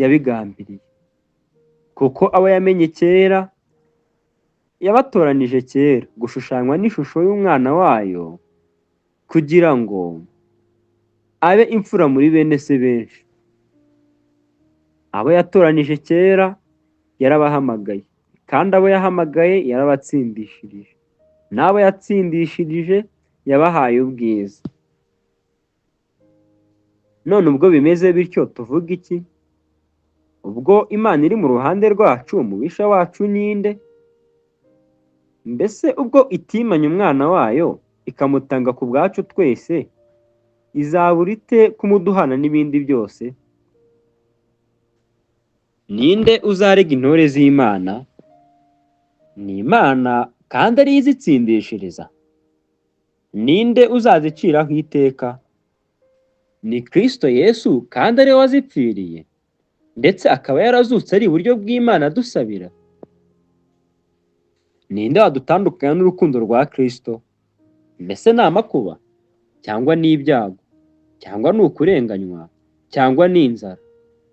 yabigambiriye. Kuko abo yamenye kera yabatoranije kera gushushanywa n'ishusho y'umwana wayo, kugira ngo abe imfura muri bene se benshi. Abo yatoranije kera yarabahamagaye, kandi abo yahamagaye yarabatsindishirije, n'abo yatsindishirije yabahaye ubwiza. None ubwo bimeze bityo tuvuga iki? Ubwo Imana iri mu ruhande rwacu, umubisha wacu ninde? Mbese ubwo itimanye umwana wayo ikamutanga ku bwacu twese, izabura ite kumuduhana n'ibindi byose? Ninde uzarega intore z'Imana? Ni Imana, kandi ariyo izitsindishiriza. Ninde uzaziciraho iteka? Ni Kristo Yesu, kandi ariwe wazipfiriye, ndetse akaba yarazutse ari iburyo bw'Imana adusabira. Ninde wadutandukanya n'urukundo rwa Kristo? Mbese ni amakuba, cyangwa ni ibyago, cyangwa ni ukurenganywa, cyangwa ni inzara,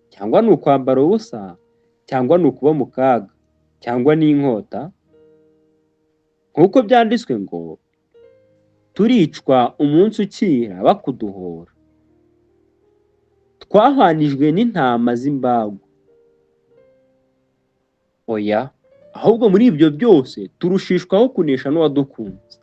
cyangwa ni ukwambara ubusa, cyangwa ni ukuba mu kaga, cyangwa ni inkota? Nk'uko byanditswe ngo, turicwa umunsi ukira bakuduhora, twahwanijwe n'intama z'imbagwa. Oya, ahubwo muri ibyo byose turushishwaho kunesha n'uwadukunze.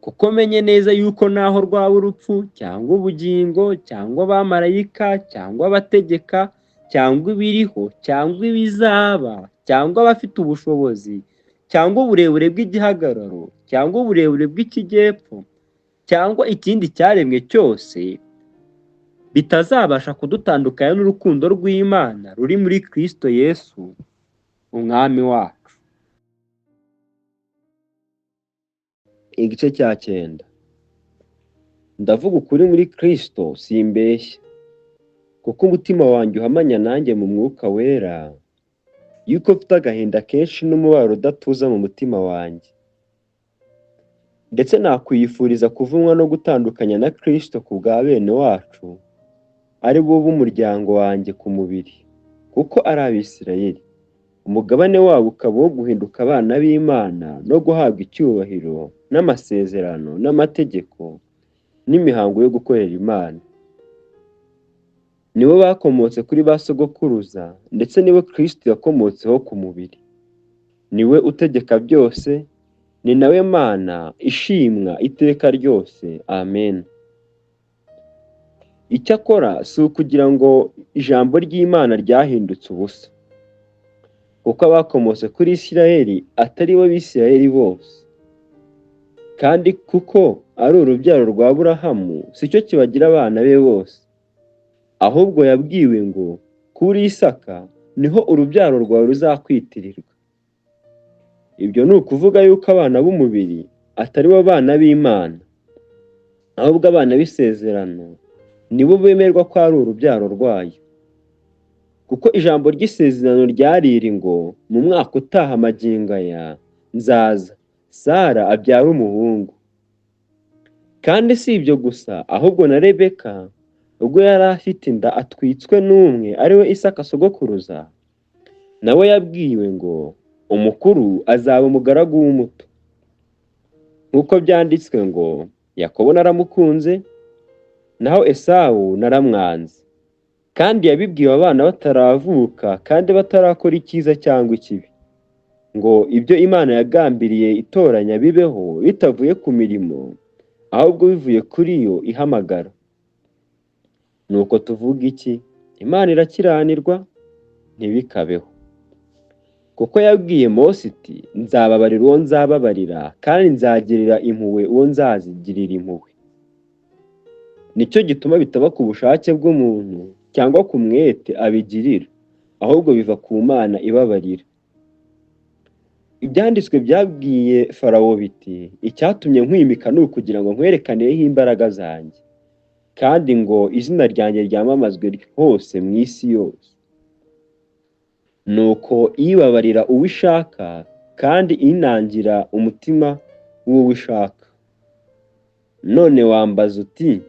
Kuko menye neza yuko naho rwaba urupfu, cyangwa ubugingo, cyangwa abamarayika, cyangwa abategeka, cyangwa ibiriho, cyangwa ibizaba, cyangwa abafite ubushobozi, cyangwa uburebure bw'igihagararo, cyangwa uburebure bw'ikijyepfo, cyangwa ikindi cyaremwe cyose, bitazabasha kudutandukanya n'urukundo rw'Imana ruri muri Kristo Yesu umwami wacu. Igice cya 9. Ndavuga ukuri muri Kristo, simbeshya, kuko umutima wanjye uhamanya nanjye mu mwuka wera yuko mfite agahinda kenshi n'umubabaro udatuza mu mutima wanjye. Ndetse nakwiyifuriza kuvunwa no gutandukanya na Kristo ku bwa bene wacu, ari bo b'umuryango wanjye ku mubiri, kuko ari Abisirayeli, umugabane wabo ukaba uwo guhinduka abana b'Imana no guhabwa icyubahiro n'amasezerano n'amategeko n'imihango yo gukorera Imana. Nibo bakomotse kuri ba sogokuruza, ndetse nibo Kristo yakomotseho ku mubiri. Niwe utegeka byose, ni nawe Mana ishimwa iteka ryose. Amen. Icyakora si ukugira ngo ijambo ry'Imana ryahindutse ubusa, kuko abakomotse kuri Isirayeli atari bo Bisirayeli bose, kandi kuko ari urubyaro rwa Aburahamu si cyo kibagira abana be bose, ahubwo yabwiwe ngo kuri Isaka niho urubyaro rwawe ruzakwitirirwa. Ibyo ni ukuvuga yuko abana b'umubiri atari bo bana b'Imana, ahubwo abana b'isezerano nibo bemerwa ko ari urubyaro rwayo. Kuko ijambo ry'isezerano ryariri ngo mu mwaka utaha magingo aya nzaza, Sara abyara umuhungu. Kandi si ibyo gusa, ahubwo na Rebeka ubwo yari afite inda atwitswe n'umwe ari we Isaka sogokuruza, nawe yabwiwe ngo umukuru azaba umugaragu w'umuto. Nk'uko byanditswe ngo Yakobo naramukunze, naho Esawu naramwanze. Kandi yabibwiwe abana bataravuka kandi batarakora icyiza cyangwa ikibi, ngo ibyo Imana yagambiriye itoranya bibeho bitavuye ku mirimo, ahubwo bivuye kuri yo ihamagara. Nuko tuvuga iki? Imana irakiranirwa? Ntibikabeho. Kuko yabwiye Mose iti, nzababarira uwo nzababarira, kandi nzagirira impuhwe uwo nzazigirira impuhwe. Nicyo gituma bitaba ku bushake bw'umuntu cyangwa ku mwete abigirira, ahubwo biva ku Mana ibabarira. Ibyanditswe byabwiye Farawo biti, icyatumye nkwimika ni ukugira ngo nkwerekanireho imbaraga zanjye, kandi ngo izina ryanjye ryamamazwe hose mu isi yose. Nuko ibabarira uwo ishaka, kandi inangira umutima w'uwo ishaka. None wambaza uti,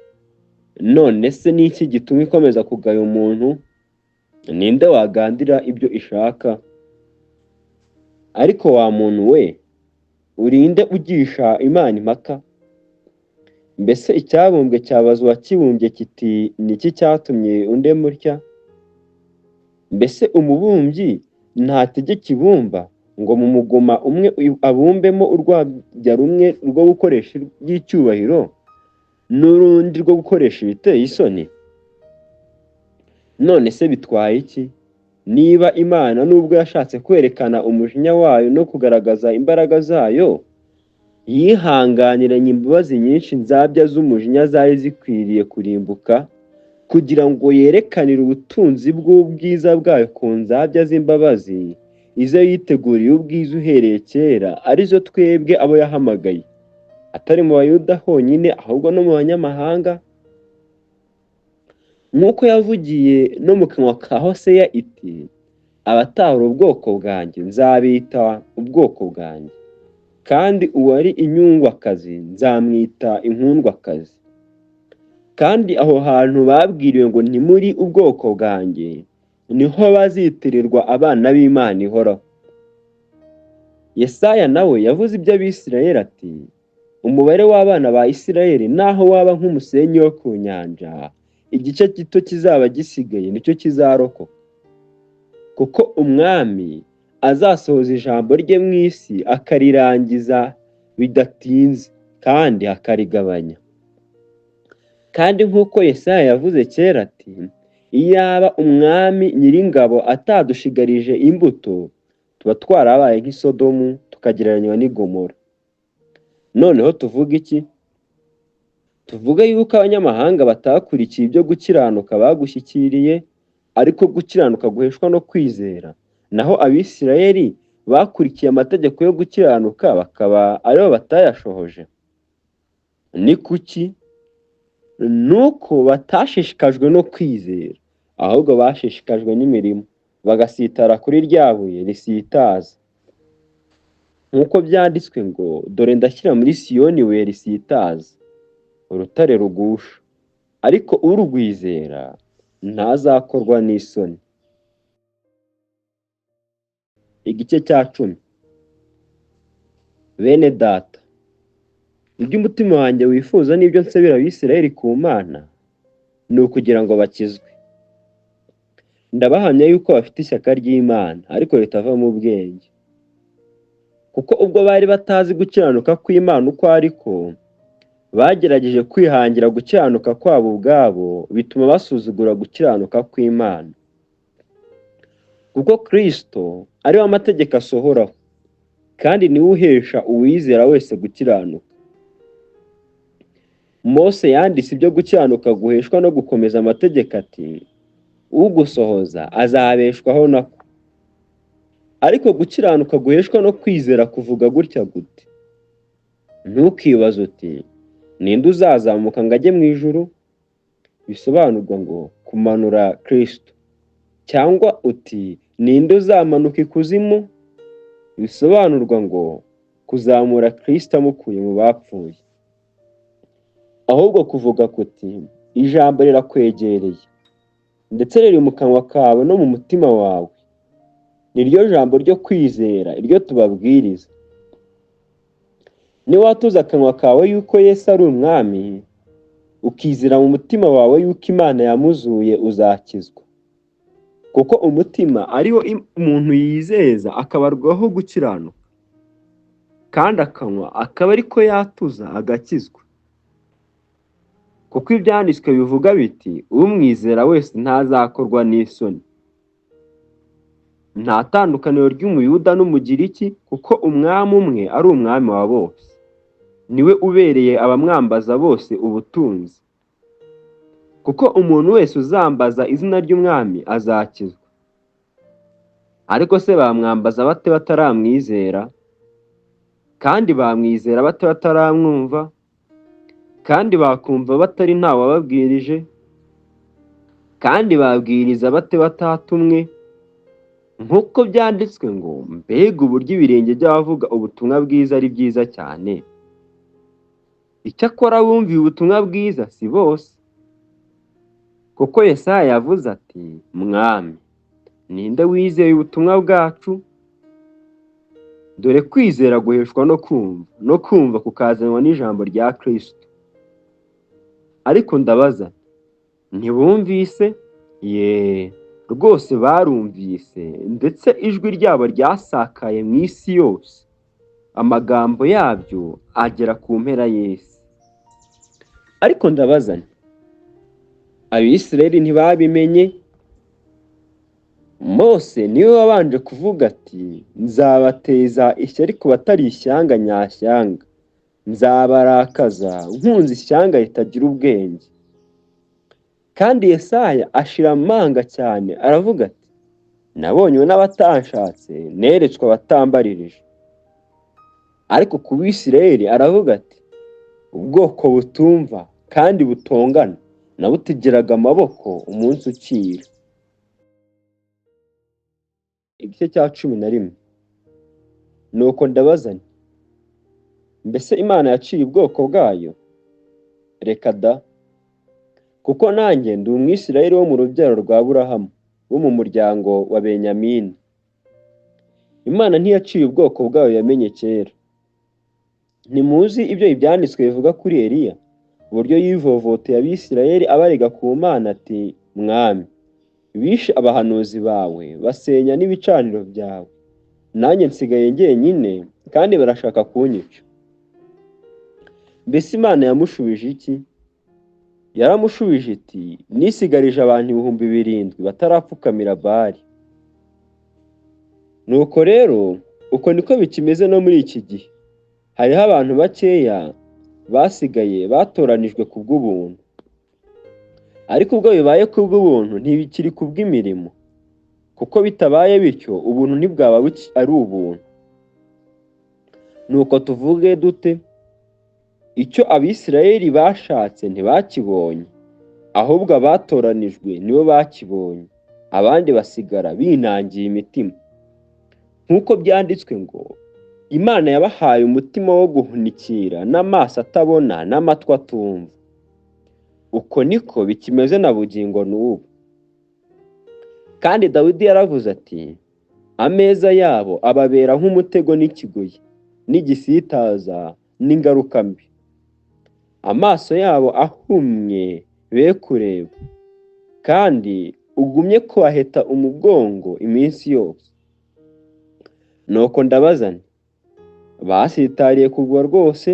none se ni iki gituma ikomeza kugaya umuntu? Ninde wagandira ibyo ishaka? Ariko wa muntu we, urinde ugisha Imana impaka? Mbese icyabumbwe cyabaza uwakibumbye kiti, ni iki cyatumye undema utya? Mbese umubumbyi ntategeka ibumba ngo mu mugoma umwe abumbemo urwabya rumwe rwo gukoresha iby'icyubahiro n'urundi rwo gukoresha ibiteye isoni? None se bitwaye iki? Niba Imana nubwo yashatse kwerekana umujinya wayo no kugaragaza imbaraga zayo, yihanganiranye imbabazi nyinshi nzabya z'umujinya zari zikwiriye kurimbuka, kugira ngo yerekanire ubutunzi bw'ubwiza bwayo ku nzabya z'imbabazi izo yiteguriye ubwiza uhereye kera, arizo twebwe abo yahamagaye, atari mu Bayuda honyine ahubwo no mu banyamahanga. Nk'uko yavugiye no mu kanwa ka Hoseya iti, abatahura ubwoko bwanjye nzabita ubwoko bwanjye, kandi uwari inyungwakazi nzamwita inkundwakazi. Kandi aho hantu babwiriwe ngo ntimuri ubwoko bwanjye, niho bazitirirwa abana b'Imana ihoraho. Yesaya nawe yavuze iby'Abisirayeli ati, umubare w'abana ba Isirayeli naho waba nk'umusenyi wo ku nyanja, igice gito kizaba gisigaye nicyo kizarokoka. Kuko umwami azasohoza ijambo rye mu isi akarirangiza bidatinze kandi akarigabanya. Kandi nk'uko Yesaya yavuze kera ati, iyaba umwami Nyiringabo atadushigarije imbuto, tuba twarabaye nk'i Sodomu tukagereranywa n'i Gomora. Noneho tuvuga iki? Tuvuga yuko abanyamahanga batakurikiye ibyo gukiranuka bagushyikiriye, ariko gukiranuka guheshwa no kwizera, naho Abisirayeli bakurikiye amategeko yo gukiranuka bakaba aribo batayashohoje. Ni kuki? Nuko batashishikajwe no kwizera, ahubwo bashishikajwe n'imirimo, bagasitara kuri rya buye risitaza. Nk'uko byanditswe ngo, dore ndashyira muri Siyoni ibuye risitaza, urutare rugusha, ariko urwizera ntazakorwa n'isoni. Igice cya 10. Bene data, ibyo umutima wanjye wifuza n'ibyo nsabira Abisirayeli ku Mana ni ukugira ngo bakizwe. Ndabahamya yuko bafite ishyaka ry'Imana ariko ritava mu bwenge. Kuko ubwo bari batazi gukiranuka kw'Imana uko ariko, bagerageje kwihangira gukiranuka kwabo ubwabo, bituma basuzugura gukiranuka kw'Imana. Kuko Kristo ari we amategeko asohoraho, kandi niwe uhesha uwizera wese gukiranuka. Mose yanditse ibyo gukiranuka guheshwa no gukomeza amategeko ati, ugusohoza azabeshwaho nako. Ariko gukiranuka guheshwa no kwizera kuvuga gutya gute? Ntukibaze uti, ninde uzazamuka ngo ajye mu ijuru? Bisobanurwa ngo kumanura Kristo. Cyangwa uti, ninde uzamanuka ikuzimu? Bisobanurwa ngo kuzamura Kristo amukuye mu bapfuye. Ahubwo kuvuga kuti, ijambo rirakwegereye, ndetse riri mu kanwa kawe no mu mutima wawe, niryo jambo ryo kwizera, iryo tubabwiriza. Niwatuza akanwa kawe yuko Yesu ari umwami, ukizera mu mutima wawe yuko Imana yamuzuye, uzakizwa. Kuko umutima ariho umuntu yizeza akabarwaho gukiranuka, kandi akanwa akaba ariko yatuza agakizwa. Kuko ibyanditswe bivuga biti, umwizera wese ntazakorwa n'isoni. Nta tandukaniro ry'umuyuda n'umugiriki, kuko umwami umwe ari umwami wa bose, niwe ubereye abamwambaza bose ubutunzi. Kuko umuntu wese uzambaza izina ry'umwami azakizwa. Ariko se bamwambaza bate bataramwizera? Kandi bamwizera bate bataramwumva? Kandi bakumva batari ntawe wababwirije? Kandi babwiriza bate batatumwe? Nk'uko byanditswe ngo, mbega uburyo ibirenge by'abavuga ubutumwa bwiza ari byiza cyane. Icyakora bumviye ubutumwa bwiza si bose. Kuko Yesaya yavuze ati, Mwami, ninde wizeye ubutumwa bwacu? Dore kwizera guheshwa no kumva kukazanwa n'ijambo rya Kristo. Ariko ndabaza, ntibumvise? Rwose barumvise, ndetse ijwi ryabo ryasakaye mu isi yose. Amagambo yabyo agera ku mpera y'isi. Ariko ndabaza, Abisirayeli ntibabimenye? Mose niwe wabanje kuvuga ati, nzabateza ishyari ku batari ishyanga nyashyanga, nzabarakaza nkunze ishyanga ritagira ubwenge. Kandi Yesaya ashira amanga cyane aravuga ati, nabonywe n'abatanshatse, neretswe abatambaririje. Ariko ku Bisirayeli aravuga ati, ubwoko butumva kandi butongana, nabutegeraga amaboko umunsi ukira. Igice cya 11. Nuko ndabaza nti, mbese Imana yaciye ubwoko bwayo? Reka da! Kuko nanjye ndi Umwisirayeli wo mu rubyaro rwa Aburahamu, wo mu muryango wa Benyamini. Imana ntiyaciye ubwoko bwayo yamenye kera. Ntimuzi ibyo ibyanditswe bivuga kuri Eliya, uburyo yivovoteye Abisirayeli abarega ku Mana ati, Mwami, bishe abahanuzi bawe, basenya n'ibicaniro byawe, nanjye nsigaye jyenyine, kandi barashaka kunyica. Mbese Imana yamushubije iki? Yaramushubije iti, nisigarije abantu 7,000 batarapfukamira Bali. Nuko rero, uko niko bikimeze no muri iki gihe. Hariho abantu bakeya basigaye batoranijwe kubw'ubuntu. Ariko ubwo bibaye kubw'ubuntu ntibikiri kubw'imirimo. Kuko bitabaye bityo, ubuntu ntibwaba ari ubuntu. Nuko tuvuge dute? Icyo Abisirayeli bashatse ntibakibonye, ahubwo abatoranijwe nibo bakibonye, abandi basigara binangiye imitima. Nk'uko byanditswe ngo, Imana yabahaye umutima wo guhunikira, n'amaso atabona, n'amatwi atumva. Uko niko bikimeze na bugingo n'ubu. kandi Dawidi yaravuze ati ameza yabo ababera nk'umutego n'ikigoyi n'igisitaza n'ingaruka mbi, amaso yabo ahumye be kureba, kandi ugumye kubaheta umugongo iminsi yose. Nuko ndabaza nti basitariye kugwa rwose?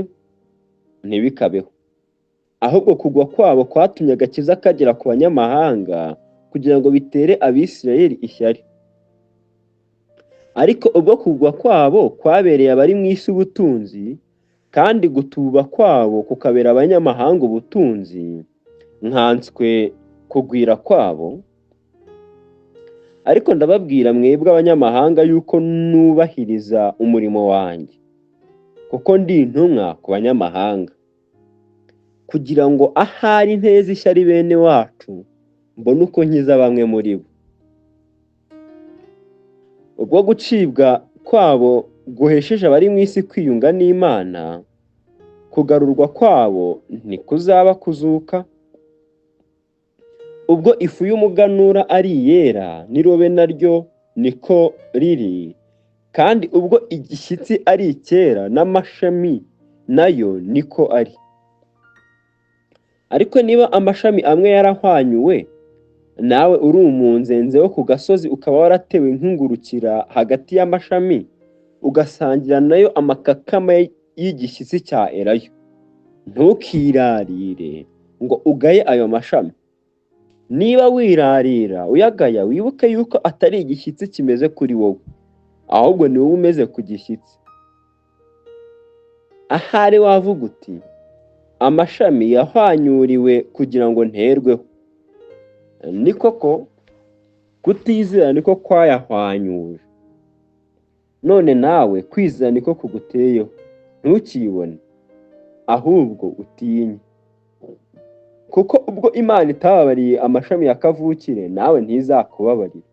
Ntibikabeho, ahubwo kugwa kwabo kwatumye agakiza kagera ku banyamahanga kugira ngo bitere Abisirayeli ishyari. Ariko ubwo kugwa kwabo kwabereye abari mu isi ubutunzi, kandi gutuba kwabo kukabera abanyamahanga ubutunzi, nkanswe kugwira kwabo. Ariko ndababwira mwebwe abanyamahanga yuko nubahiriza umurimo wanjye, kuko ndi intumwa ku banyamahanga, kugira ngo ahari nteze ishyari bene wacu, mbone uko nkiza bamwe muri bo. Ubwo gucibwa kwabo guhesheje abari mu isi kwiyunga n'Imana, kugarurwa kwabo ntikuzaba kuzuka. Ubwo ifu y'umuganura ari iyera n'irobe naryo niko riri, kandi ubwo igishyitsi ari icyera n'amashami nayo niko ari. Ariko niba amashami amwe yarahwanyuwe, nawe uri umunzenze wo ku gasozi ukaba waratewe nk'ingurukira hagati y'amashami, ugasangira nayo amakakama y'igishyitsi cya Elayo, ntukirarire ngo ugaye ayo mashami. Niba wirarira uyagaya, wibuke yuko atari igishyitsi kimeze kuri wowe, ahubwo ni wowe umeze ku gishyitsi. Ahari wavuga uti amashami yahwanyuriwe kugira ngo nterweho. Ni koko kutizera niko kwayahwanyuje, none nawe kwizera niko kuguteyeho. Ntukibone, ahubwo utinye, kuko ubwo Imana itababariye amashami ya kavukire, nawe ntizakubabarira.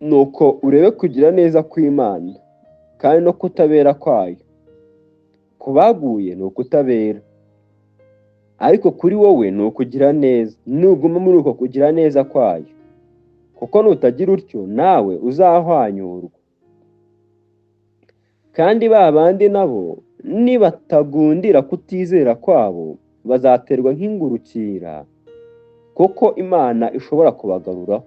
Nuko urebe kugira neza kw'Imana kandi no kutabera kwayo. Ku baguye ni ukutabera, ariko kuri wowe ni ukugira neza, nuguma muri uko kugira neza kwayo, kuko nutagira utyo nawe uzahwanyurwa. Kandi ba bandi nabo nibatagundira kutizera kwabo, bazaterwa nk'ingurukira, kuko Imana ishobora kubagaruraho.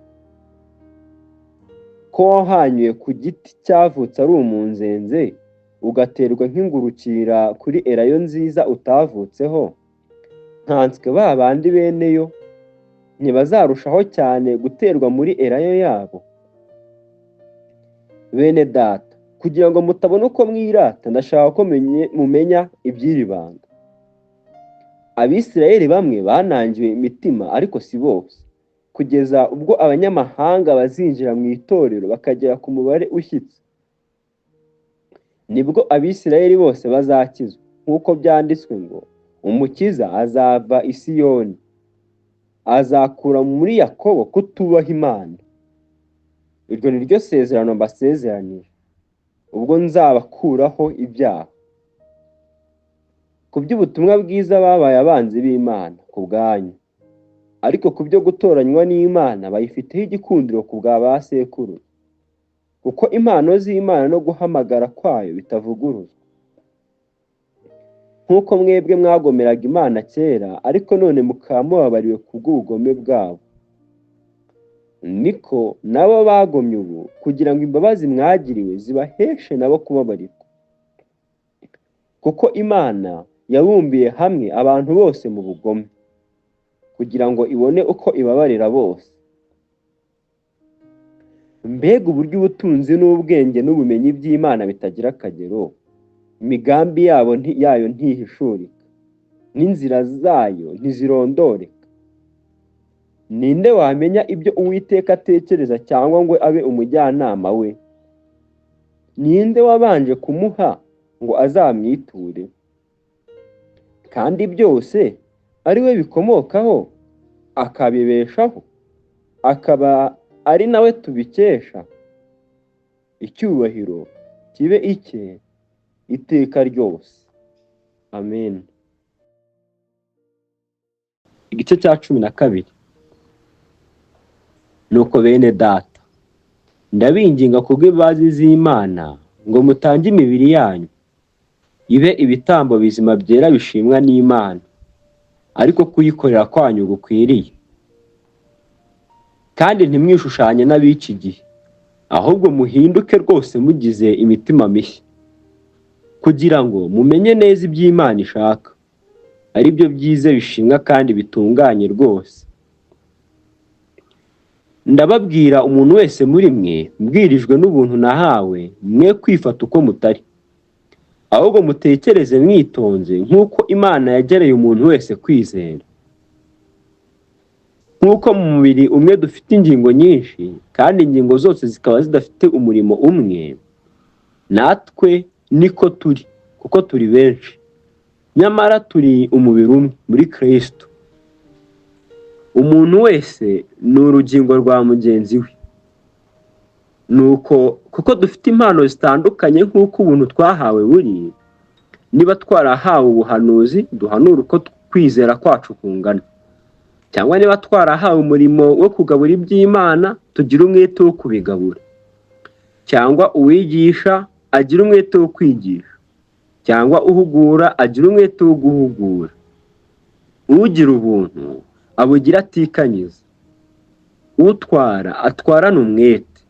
Ko wahanyuye ku giti cyavutse ari umunzenze, ugaterwa nk'ingurukira kuri Elayo nziza utavutseho, nkanswe ba bandi beneyo ntibazarushaho cyane guterwa muri Elayo yabo? Bene data, kugira ngo mutabona uko mwirata, ndashaka ko mumenya iby'iri banga. Abisirayeli bamwe banangiwe imitima, ariko si bose, kugeza ubwo abanyamahanga bazinjira mu itorero bakagera ku mubare ushyitse. Nibwo Abisirayeli bose bazakizwa, nk'uko byanditswe ngo Umukiza azava i Siyoni, azakura muri Yakobo kutubaha Imana. Iryo ni ryo sezerano mbasezeranije, ubwo nzabakuraho ibyaha. Ku by'ubutumwa bwiza babaye abanzi b'Imana ku bwanyu, ariko ku byo gutoranywa n'Imana bayifiteho igikundiro ku bwa ba sekuru, kuko impano z'Imana no guhamagara kwayo bitavuguruzwa. Nk'uko mwebwe mwagomeraga Imana kera, ariko none mukaba mubabariwe ku bw'ubugome bwabo, niko nabo bagomye ubu, kugira ngo imbabazi mwagiriwe zibaheshe nabo kubabarirwa. Kuko Imana yabumbiye hamwe abantu bose mu bugome, kugira ngo ibone uko ibabarira bose. Mbega uburyo ubutunzi n'ubwenge n'ubumenyi by'Imana bitagira akagero! Imigambi yayo ntihishurika, n'inzira zayo ntizirondoreka. Ninde wamenya ibyo Uwiteka atekereza, cyangwa ngo abe umujyanama we? Ninde wabanje kumuha ngo azamwiture? Kandi byose ari we bikomokaho, akabibeshaho, akaba ari nawe tubikesha. Icyubahiro kibe icye iteka ryose. Amen. Igice cya 12. Nuko bene data, ndabinginga kubw'imbabazi z'Imana ngo mutange imibiri yanyu ibe ibitambo bizima byera bishimwa n'Imana, ariko kuyikorera kwanyu gukwiriye. Kandi ntimwishushanye n'ab'iki gihe, ahubwo muhinduke rwose mugize imitima mishya, kugira ngo mumenye neza ibyo Imana ishaka, ari byo byiza bishimwa kandi bitunganye rwose. Ndababwira umuntu wese muri mwe mbwirijwe n'ubuntu nahawe, mwe kwifata uko mutari, ahubwo mutekereze mwitonze nk'uko Imana yagereye umuntu wese kwizera. Nk'uko mu mubiri umwe dufite ingingo nyinshi, kandi ingingo zose zikaba zidafite umurimo umwe, natwe niko turi, kuko turi benshi, nyamara turi umubiri umwe muri Kristo. Umuntu wese ni urugingo rwa mugenzi we. Nuko kuko dufite impano zitandukanye nk'uko ubuntu twahawe buri, niba twarahawe ubuhanuzi duhanura uko kwizera kwacu kungana, cyangwa niba twarahawe umurimo wo kugabura iby'Imana tugira umwete wo kubigabura, cyangwa uwigisha agira umwete wo kwigisha, cyangwa uhugura agira umwete wo guhugura. Ugira ubuntu abugira atikanyiza, utwara atwarana umwete,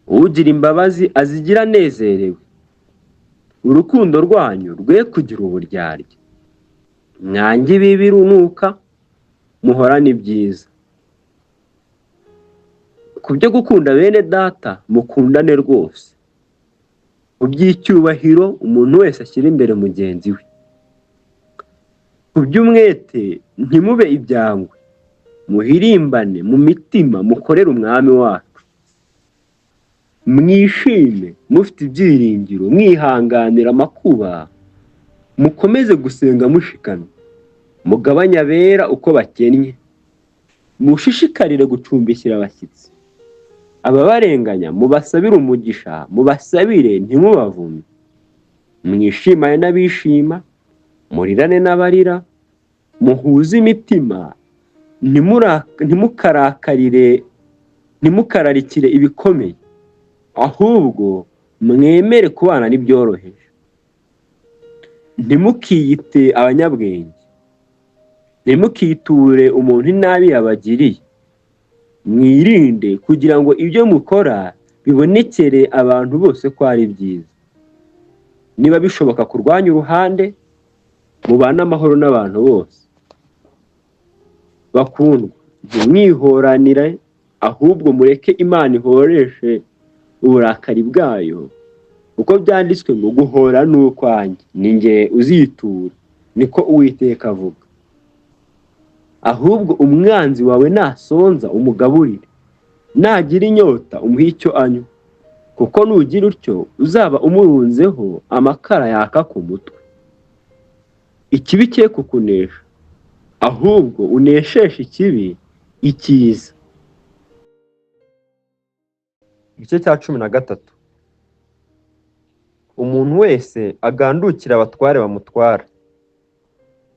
ugira imbabazi azigira anezerewe. Urukundo rwanyu rwe kugira uburyarya. Mwange ibibi runuka, muhorane ibyiza. Ku byo gukunda bene data mukundane rwose. Ku by'icyubahiro umuntu wese ashyira imbere mugenzi we. Ku by'umwete ntimube ibyangwe, muhirimbane mu mitima mukorere umwami wacu. Mwishime mufite ibyiringiro, mwihanganira amakuba, mukomeze gusenga mushikamye, mugabanye abera uko bakennye, mushishikarire gucumbikira abashyitsi. Ababarenganya mubasabire umugisha, mubasabire ntimubavume. Mwishimane n'abishima, murirane n'abarira, muhuze imitima, ntimukararikire ibikomeye, ahubwo mwemere kubana n'ibyoroheje. Ntimukiyite abanyabwenge, ntimukiture umuntu inabi yabagiriye. Mwirinde kugira ngo ibyo mukora bibonekere abantu bose ko ari byiza. Niba bishoboka kurwanya uruhande, mubane amahoro n'abantu bose. Bakundwa, ntimwihoranire, ahubwo mureke Imana ihoreshe uburakari bwayo, uko byanditswe ngo guhora ni ukwanjye, ni njye uzitura, niko Uwiteka avuga. Ahubwo umwanzi wawe nasonza umugaburire, nagira inyota umuhe icyo anywa, kuko nugira utyo uzaba umurunzeho amakara yaka ku mutwe. Ikibi cye kukunesha, ahubwo unesheshe ikibi icyiza. Igice cya 13. Umuntu wese agandukira abatware bamutwara,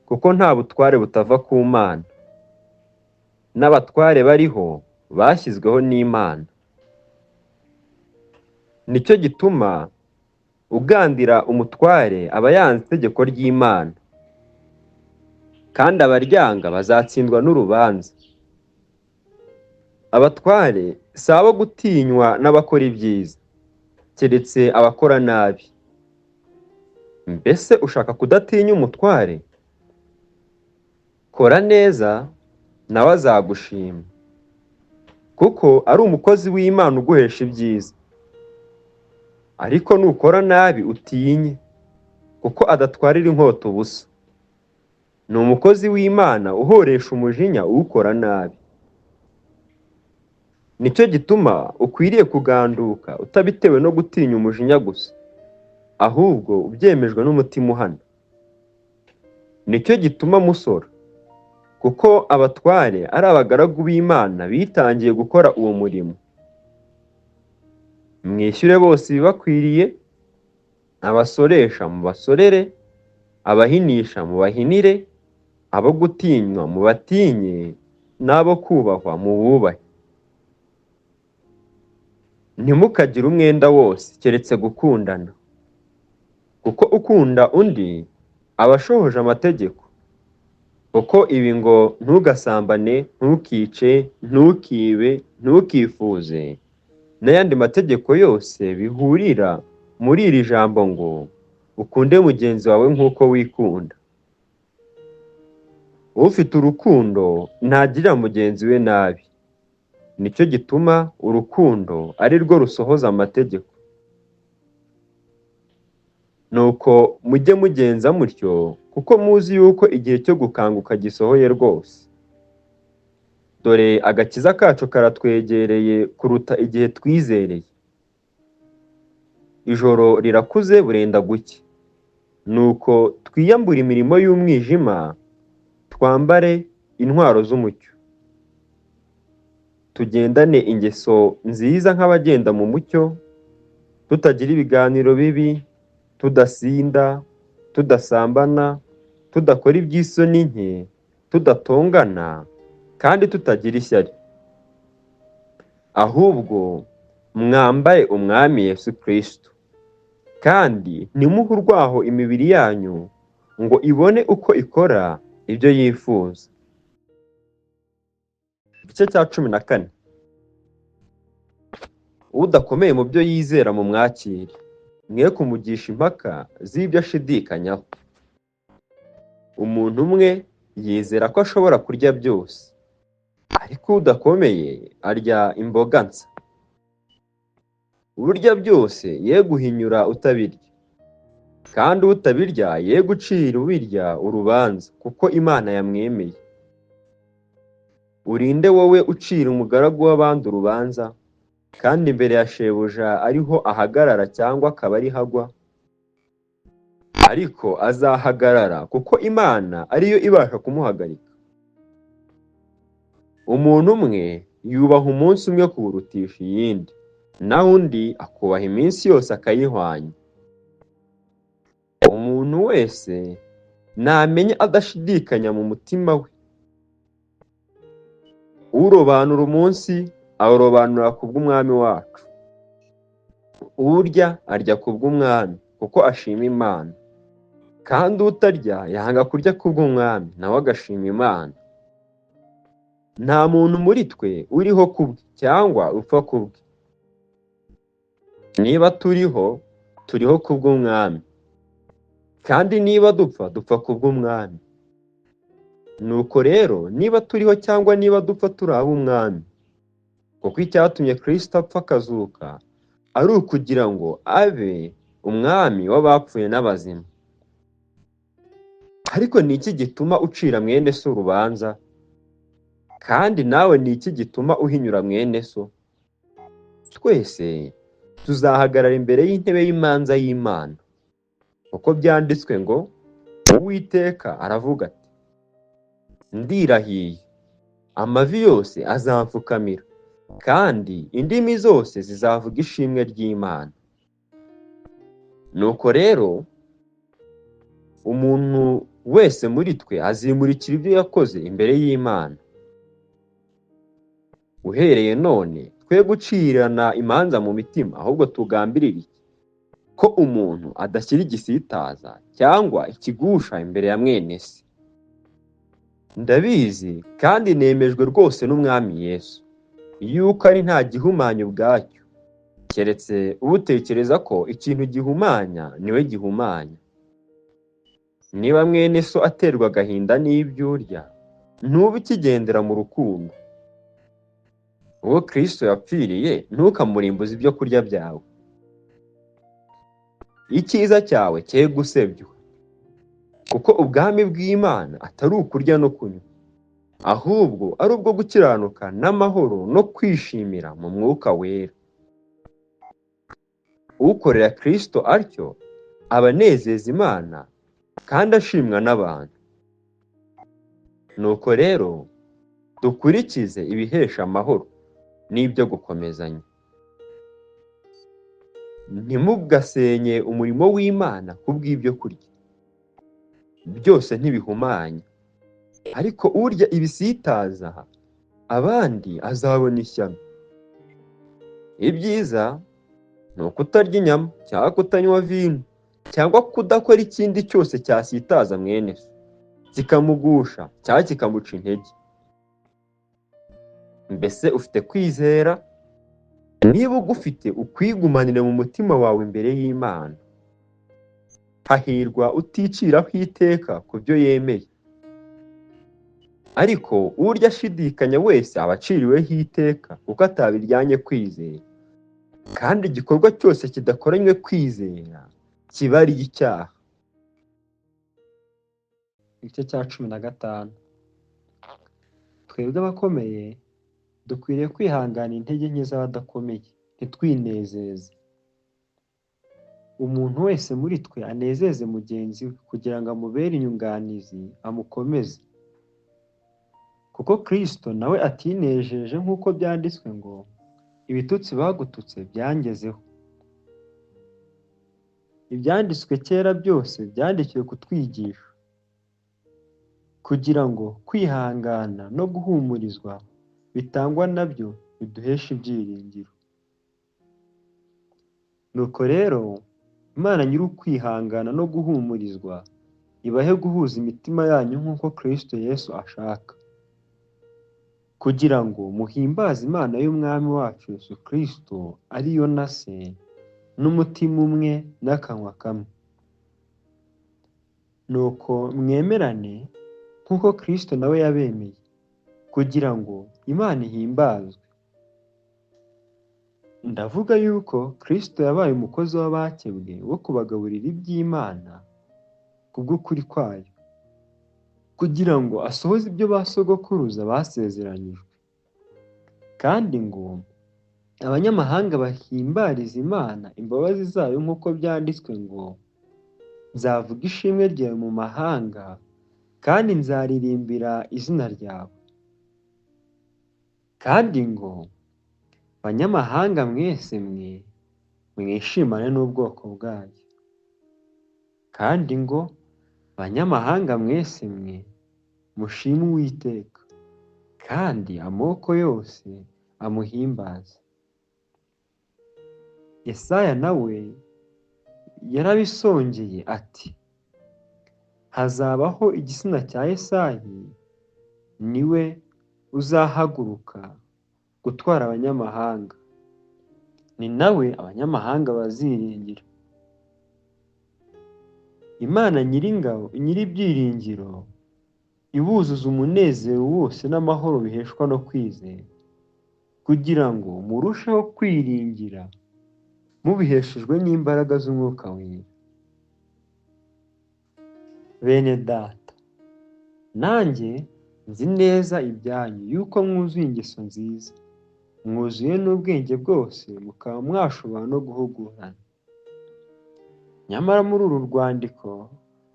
kuko nta butware butava ku Mana, n'abatware bariho bashyizweho n'Imana. Nicyo gituma ugandira umutware aba yanze itegeko ry'Imana, kandi abaryanga bazatsindwa n'urubanza. Abatware si abo gutinywa n'abakora ibyiza, keretse abakora nabi. Mbese ushaka kudatinya umutware? Kora neza nawe azagushima, kuko ari umukozi w'Imana uguhesha ibyiza. Ariko nukora nabi utinye, kuko adatwarira inkota ubusa. Ni umukozi w'Imana uhoresha umujinya uwukora nabi. Nicyo gituma ukwiriye kuganduka utabitewe no gutinya umujinya gusa, ahubwo ubyemejwe n'umutima uhana. Nicyo gituma musora, kuko abatware ari abagaragu b'Imana bitangiye gukora uwo murimo. Mwishyure bose ibibakwiriye, abasoresha mubasorere, abahinisha mubahinire, abo gutinywa mubatinye, n'abo kubahwa mububahe. Ntimukagire umwenda wose keretse gukundana, kuko ukunda undi aba ashohoje amategeko. Kuko ibi ngo ntugasambane, ntukice, ntukibe, ntukifuze n'ayandi mategeko yose bihurira muri iri jambo ngo ukunde mugenzi wawe nk'uko wikunda. Ufite urukundo ntagirira mugenzi we nabi. Nicyo gituma urukundo ari rwo rusohoza amategeko. Nuko mujye mugenza mutyo, kuko muzi yuko igihe cyo gukanguka gisohoye rwose. Dore agakiza kacu karatwegereye kuruta igihe twizereye. Ijoro rirakuze burenda gucya. Nuko twiyambure imirimo y'umwijima, twambare intwaro z'umucyo. Tugendane ingeso nziza nk'abagenda mu mucyo, tutagira ibiganiro bibi, tudasinda, tudasambana, tudakora iby'isoni nke, tudatongana, kandi tutagira ishyari. Ahubwo mwambaye umwami Yesu Kristo, kandi ntimuhe urwaho imibiri yanyu ngo ibone uko ikora ibyo yifuza. Igice cya 14. Udakomeye mu byo yizera mu mwakire, mwe kumugisha impaka z'ibyo ashidikanyaho. Umuntu umwe yizera ko ashobora kurya byose, ariko udakomeye arya imboga nsa. Urya byose ye guhinyura utabirya, kandi utabirya ye gucira ubirya urubanza, kuko Imana yamwemeye. Urinde wowe ucira umugaragu w'abandi urubanza, kandi imbere ya shebuja ariho ahagarara cyangwa akaba ariho agwa? Ariko azahagarara, kuko Imana ariyo ibasha kumuhagarika. Umuntu umwe yubaha umunsi umwe kuwurutisha iyindi, naho undi akubaha iminsi yose akayihwanya. Umuntu wese namenye adashidikanya mu mutima we. Urobanura umunsi awurobanura kubw'umwami wacu. Urya arya kubw'umwami, kuko ashima Imana. Kandi utarya yanga kurya kubw'umwami, nawe agashima Imana. Nta muntu muri twe uriho kubwe cyangwa upfa kubwe. Niba turiho, turiho kubw'umwami. Kandi niba dupfa, dupfa kubw'umwami. Nuko rero, niba turiho cyangwa niba dupfa turi ab'umwami. Kuko icyatumye Kristo apfa akazuka, ari ukugira ngo abe umwami w'abapfuye n'abazima. Ariko ni iki gituma ucira mwene so urubanza? Kandi nawe ni iki gituma uhinyura mwene so? Twese tuzahagarara imbere y'intebe y'imanza y'Imana. Kuko byanditswe ngo, Uwiteka aravuga ati, ndirahiye, amavi yose azamfukamira, kandi indimi zose zizavuga ishimwe ry'Imana. Nuko rero, umuntu wese muri twe azimurikira ibyo yakoze imbere y'Imana. Uhereye none, twe gucirana imanza mu mitima, ahubwo tugambirire iki? Ko umuntu adashyira igisitaza cyangwa ikigusha imbere ya mwene se. Ndabizi kandi nemejwe rwose n'Umwami Yesu, yuko ari nta gihumanya ubwacyo, keretse utekereza ko ikintu gihumanya niwe gihumanya. Niba mwene so aterwa agahinda n'ibyo urya, ntube ukigendera mu rukundo. Uwo Kristo yapfiriye ntukamurimbuze ibyo kurya byawe. Icyiza cyawe cye gusebywa, kuko ubwami bw'Imana atari ukurya no kunywa, ahubwo ari ubwo gukiranuka n'amahoro no kwishimira mu Mwuka Wera. Ukorera Kristo atyo aba anezeza Imana kandi ashimwa n'abantu. Nuko rero dukurikize ibihesha amahoro n'ibyo gukomezanya. Ntimugasenye umurimo w'Imana kubw'ibyo kurya. Byose ntibihumanya, ariko urya ibisitaza abandi azabona ishyano. ibyiza ni ukutarya inyama cyangwa kutanywa vino cyangwa kudakora ikindi cyose cyasitaza mwene so kikamugusha cyangwa kikamuca intege. Mbese ufite kwizera? Niba ugufite, ukwigumanire mu mutima wawe imbere y'Imana. Hahirwa uticiraho iteka ku byo yemeye. Ariko urya ashidikanya wese aba aciriweho iteka kuko atabiryanye kwizera. Kandi igikorwa cyose kidakoranywe kwizera kiba ari icyaha. Igice cya 15. Twebwe abakomeye dukwiriye kwihangana intege nke z'abadakomeye, ntitwinezeze. Umuntu wese muri twe anezeze mugenzi we kugira ngo amubere inyunganizi, amukomeze. Kuko Kristo nawe atinejeje nk'uko byanditswe ngo, ibitutsi bagututse byangezeho. Ibyanditswe kera byose byandikiwe kutwigisha, kugira ngo kwihangana no guhumurizwa bitangwa nabyo biduhesha ibyiringiro. Nuko rero Imana nyir'ukwihangana no guhumurizwa ibahe guhuza imitima yanyu nk'uko Kristo Yesu ashaka, kugira ngo muhimbaze Imana y'Umwami wacu Yesu Kristo ari yo na Se, n'umutima umwe n'akanwa kamwe. Nuko mwemerane nk'uko Kristo nawe yabemeye, kugira ngo Imana ihimbazwe. Ndavuga yuko Kristo yabaye umukozi w'abakebwe wo kubagaburira iby'Imana kubw'ukuri kwayo, kugira ngo asohoze ibyo ba sogokuruza basezeranyijwe, kandi ngo abanyamahanga bahimbarize Imana imbabazi zayo nk'uko byanditswe ngo, nzavuga ishimwe ryawe mu mahanga kandi nzaririmbira izina ryawe. Kandi ngo banyamahanga mwese mwe mwishimane n'ubwoko bwayo. Kandi ngo banyamahanga mwese mwe mushime Uwiteka, kandi amoko yose amuhimbaze. Yesaya nawe yarabisongeye ati, hazabaho igitsina cya Yesayi, niwe uzahaguruka gutwara abanyamahanga, ni nawe abanyamahanga baziringira. Imana nyir'ingabo, nyir'ibyiringiro, ibuzuza umunezero wose n'amahoro biheshwa no kwizera, kugira ngo murusheho kwiringira mubiheshejwe n'imbaraga z'Umwuka Wera. Bene data, nanjye nzi neza ibyanyu yuko mwuzuye ingeso nziza, mwuzuye n'ubwenge bwose, mukaba mwashobora no guhugurana. Nyamara muri uru rwandiko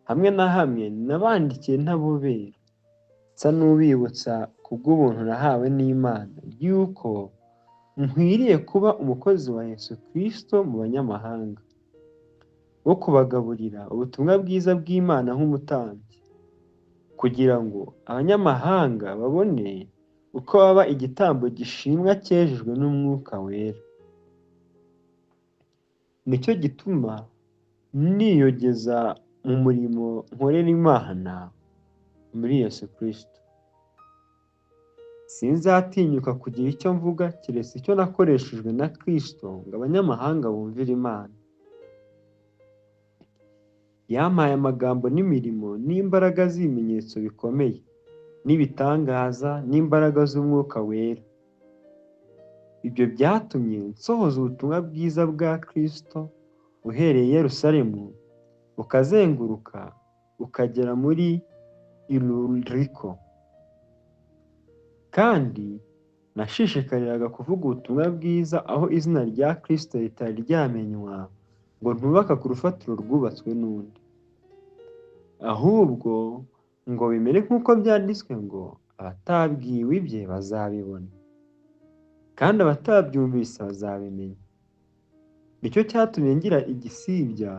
hamwe na hamwe nabandikiye ntabobera, nsa n'ubibutsa kubw'ubuntu nahawe n'Imana yuko nkwiriye kuba umukozi wa Yesu Kristo mu banyamahanga, wo kubagaburira ubutumwa bwiza bw'Imana nk'umutambyi, kugira ngo abanyamahanga babone uko baba igitambo gishimwa cyejejwe n'Umwuka Wera. Nicyo gituma niyogeza mu murimo nkorera Imana muri Yesu Kristo. Sinzatinyuka kugira icyo mvuga keretse icyo nakoreshejwe na Kristo ngo abanyamahanga bumvire Imana. Yampaye amagambo n'imirimo n'imbaraga z'ibimenyetso bikomeye n'ibitangaza n'imbaraga z'Umwuka Wera. Ibyo byatumye nsohoza ubutumwa bwiza bwa Kristo uhereye i Yerusalemu bukazenguruka ukagera muri Iluriko. Kandi nashishikariraga kuvuga ubutumwa bwiza aho izina rya Kristo ritari ryamenywa, ngo ntubaka ku rufatiro rwubatswe n'undi, ahubwo ngo bimere nk'uko byanditswe ngo, abatabwiwe ibye bazabibona, kandi abatabyumvise bazabimenya. Nicyo cyatumye ngira igisibya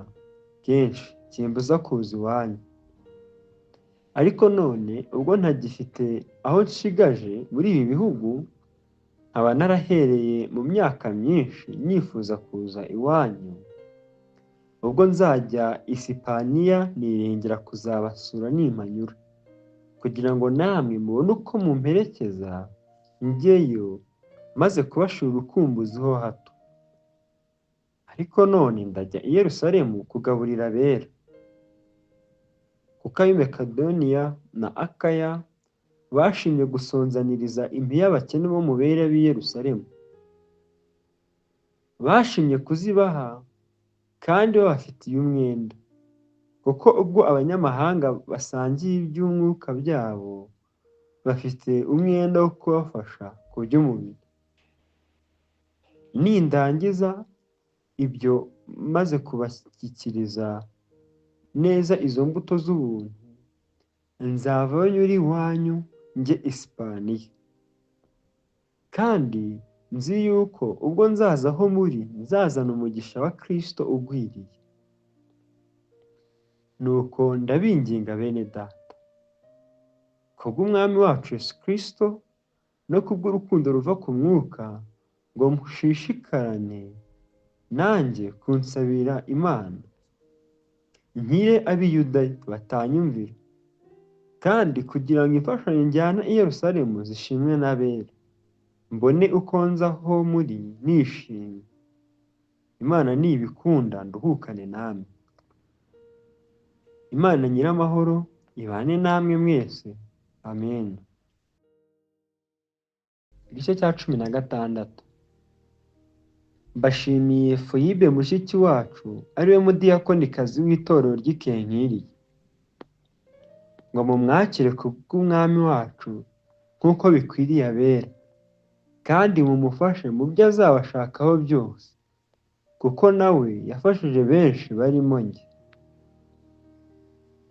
kenshi kimbuza kuza iwanyu. Ariko none ubwo ntagifite aho nshigaje muri ibi bihugu, nkaba narahereye mu myaka myinshi nifuza kuza iwanyu, ubwo nzajya i Sipaniya nirengera kuzabasura nimpanyura, kugira ngo namwe mubone uko mumperekeza njyeyo, maze kubashira urukumbuzi ho hato. Ariko none ndajya i Yerusalemu kugaburira abera, kuko ab'i Makedoniya na Akaya bashimye gusonzaniriza impiya abakene bo mu bera b'i Yerusalemu. Bashimye kuzibaha kandi babafitiye umwenda, kuko ubwo abanyamahanga basangiye iby'umwuka byabo, bafite umwenda wo kubafasha ku by'umubiri. Nindangiza ibyo maze kubashyikiriza neza izo mbuto z'ubuntu, nzavayo nyura iwanyu njye i Sipaniya. Kandi nzi yuko ubwo nzaza aho muri nzazana umugisha wa Kristo ugwiriye. Nuko ndabinginga bene data, kubw'Umwami wacu Yesu Kristo no kubw'urukundo ruva ku Mwuka, ngo mushishikarane nanjye kunsabira Imana, nkire ab'i Yudaya batanyumvira, kandi kugira ngo imfashanyo njyana i Yerusalemu zishimwe n'abera, mbone uko nza aho muri nishimye. Imana nibikunda nduhukane namwe. Imana Nyiramahoro ibane namwe mwese. Amen. Igice cya 16. Mbashimiye Foyibe mushiki wacu, ariwe mudiyakonikazi w'itorero ry'i Kenkiriya, ngo mumwakire kubw'Umwami wacu nk'uko bikwiriye abera, kandi mumufashe mu byo azabashakaho byose, kuko nawe yafashije benshi barimo njye.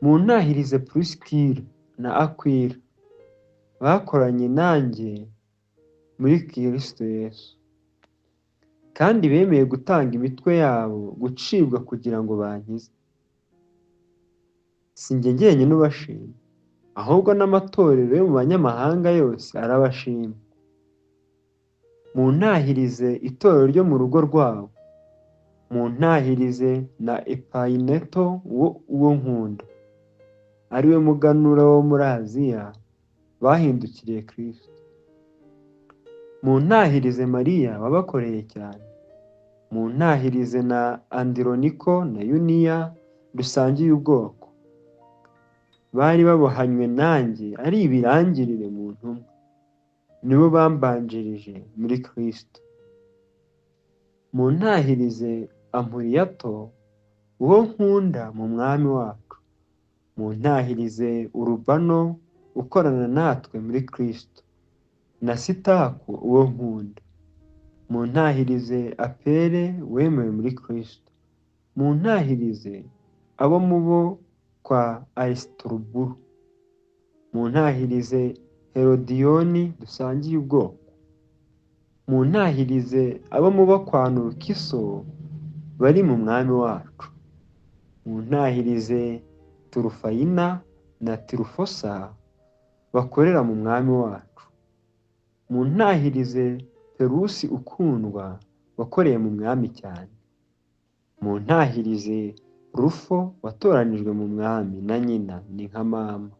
Muntahirize Pulisikila na Akwila, bakoranye nanjye muri Kristo Yesu, kandi bemeye gutanga imitwe yabo gucibwa kugira ngo bankize. Si njye jyenyine ubashima, ahubwo n'amatorero yo mu banyamahanga yose arabashima. Muntahirize itorero ryo mu rugo rwabo, muntahirize na Epayineto uwo nkunda, ariwe muganura wo muri Aziya bahindukiriye Kristo. Muntahirize Mariya wabakoreye cyane, muntahirize na Andironiko na Yuniya dusangiye ubwoko, bari babohanywe nanjye ari ibirangirire mu ntumwa, nibo bambanjirije muri Kristo. Muntahirize Ampuriyato uwo nkunda mu Mwami wacu, muntahirize Urubano ukorana natwe muri Kristo, na Sitaku uwo nkunda. Muntahirize Apele wemewe muri Kristo. Muntahirize abo mu bo kwa Arisitoruburo. Muntahirize Herodiyoni dusangiye ubwoko. Muntahirize abo mu bo kwa Nurukiso bari mu Mwami wacu. Muntahirize Turufayina na Tirufosa bakorera mu Mwami wacu. Muntahirize Perusi ukundwa wakoreye mu Mwami cyane. Muntahirize Rufo watoranijwe mu Mwami na nyina ni nka mama.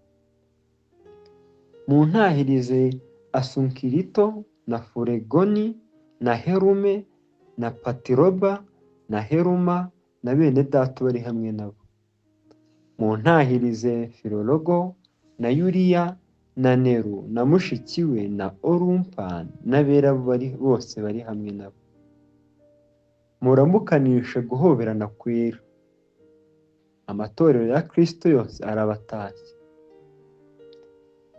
Muntahirize Asunkirito na Furegoni na Herume na Patiroba na Heruma na bene data bari hamwe nabo. Muntahirize Filologo na Yuriya na Neru na mushiki we na Orumpani n'abera bose bari hamwe nabo. Muramukanishe guhoberana kwera. Amatorero ya Kristo yose arabatashye.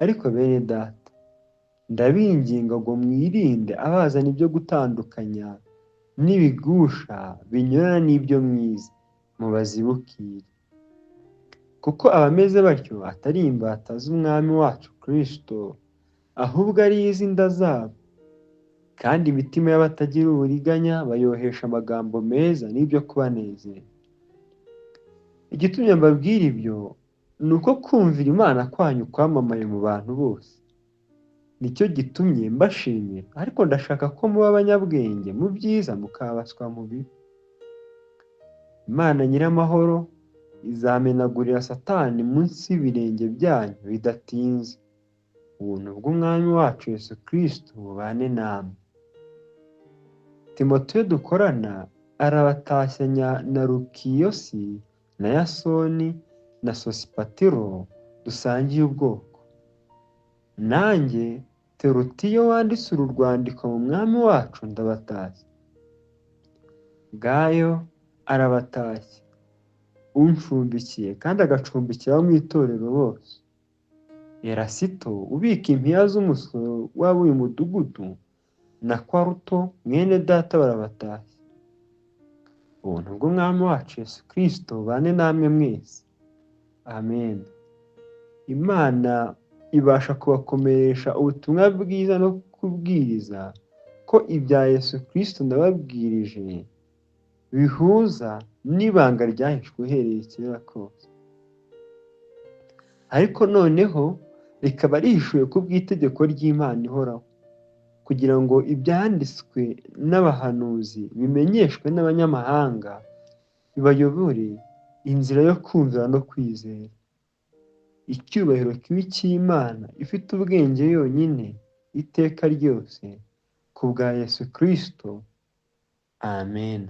Ariko bene data, ndabinginga ngo mwirinde abazana ibyo gutandukanya n'ibigusha binyurana n'ibyo mwize, mubazibukire. Kuko abameze batyo atari imbata z'Umwami wacu Kristo, ahubwo ari iz'inda zabo, kandi imitima y'abatagira uburiganya bayohesha amagambo meza n'ibyo kubanezeza. Igitumye mbabwira ibyo ni uko kumvira Imana kwanyu kwamamaye mu bantu bose. nicyo gitumye mbashimira, ariko ndashaka ko muba abanyabwenge mu byiza mukabaswa mu bibi. Imana Nyiramahoro izamenagurira Satani munsi y'ibirenge byanyu bidatinze. Ubuntu bw'Umwami wacu Yesu Kristo bubane namwe. Timoteyo dukorana arabatashya na Lukiyosi na Yasoni na Sosipatiro dusangiye ubwoko. Nanjye Terutiyo wanditse uru rwandiko mu Mwami wacu ndabatashya. Gayo arabatashya, uncumbikiye kandi agacumbikira abo mu itorero bose. Erasito ubika impiya z'umusoro w'ab'uyu mudugudu na Kwaruto mwene data barabatashya. Ubuntu bw'Umwami wacu Yesu Kristo bane namwe mwese. Amen. Imana ibasha kubakomeresha ubutumwa bwiza no kubwiriza ko ibya Yesu Kristo nababwirije bihuza n'ibanga ryahishwe uhereye kera kose, ariko noneho rikaba rihishuwe ku bw'itegeko ry'Imana ihoraho, kugira ngo ibyanditswe n'abahanuzi bimenyeshwe n'abanyamahanga, bibayobore inzira yo kumvira no kwizera. Icyubahiro kibi cy'Imana ifite ubwenge yonyine iteka ryose, ku bwa Yesu Kristo. Amen.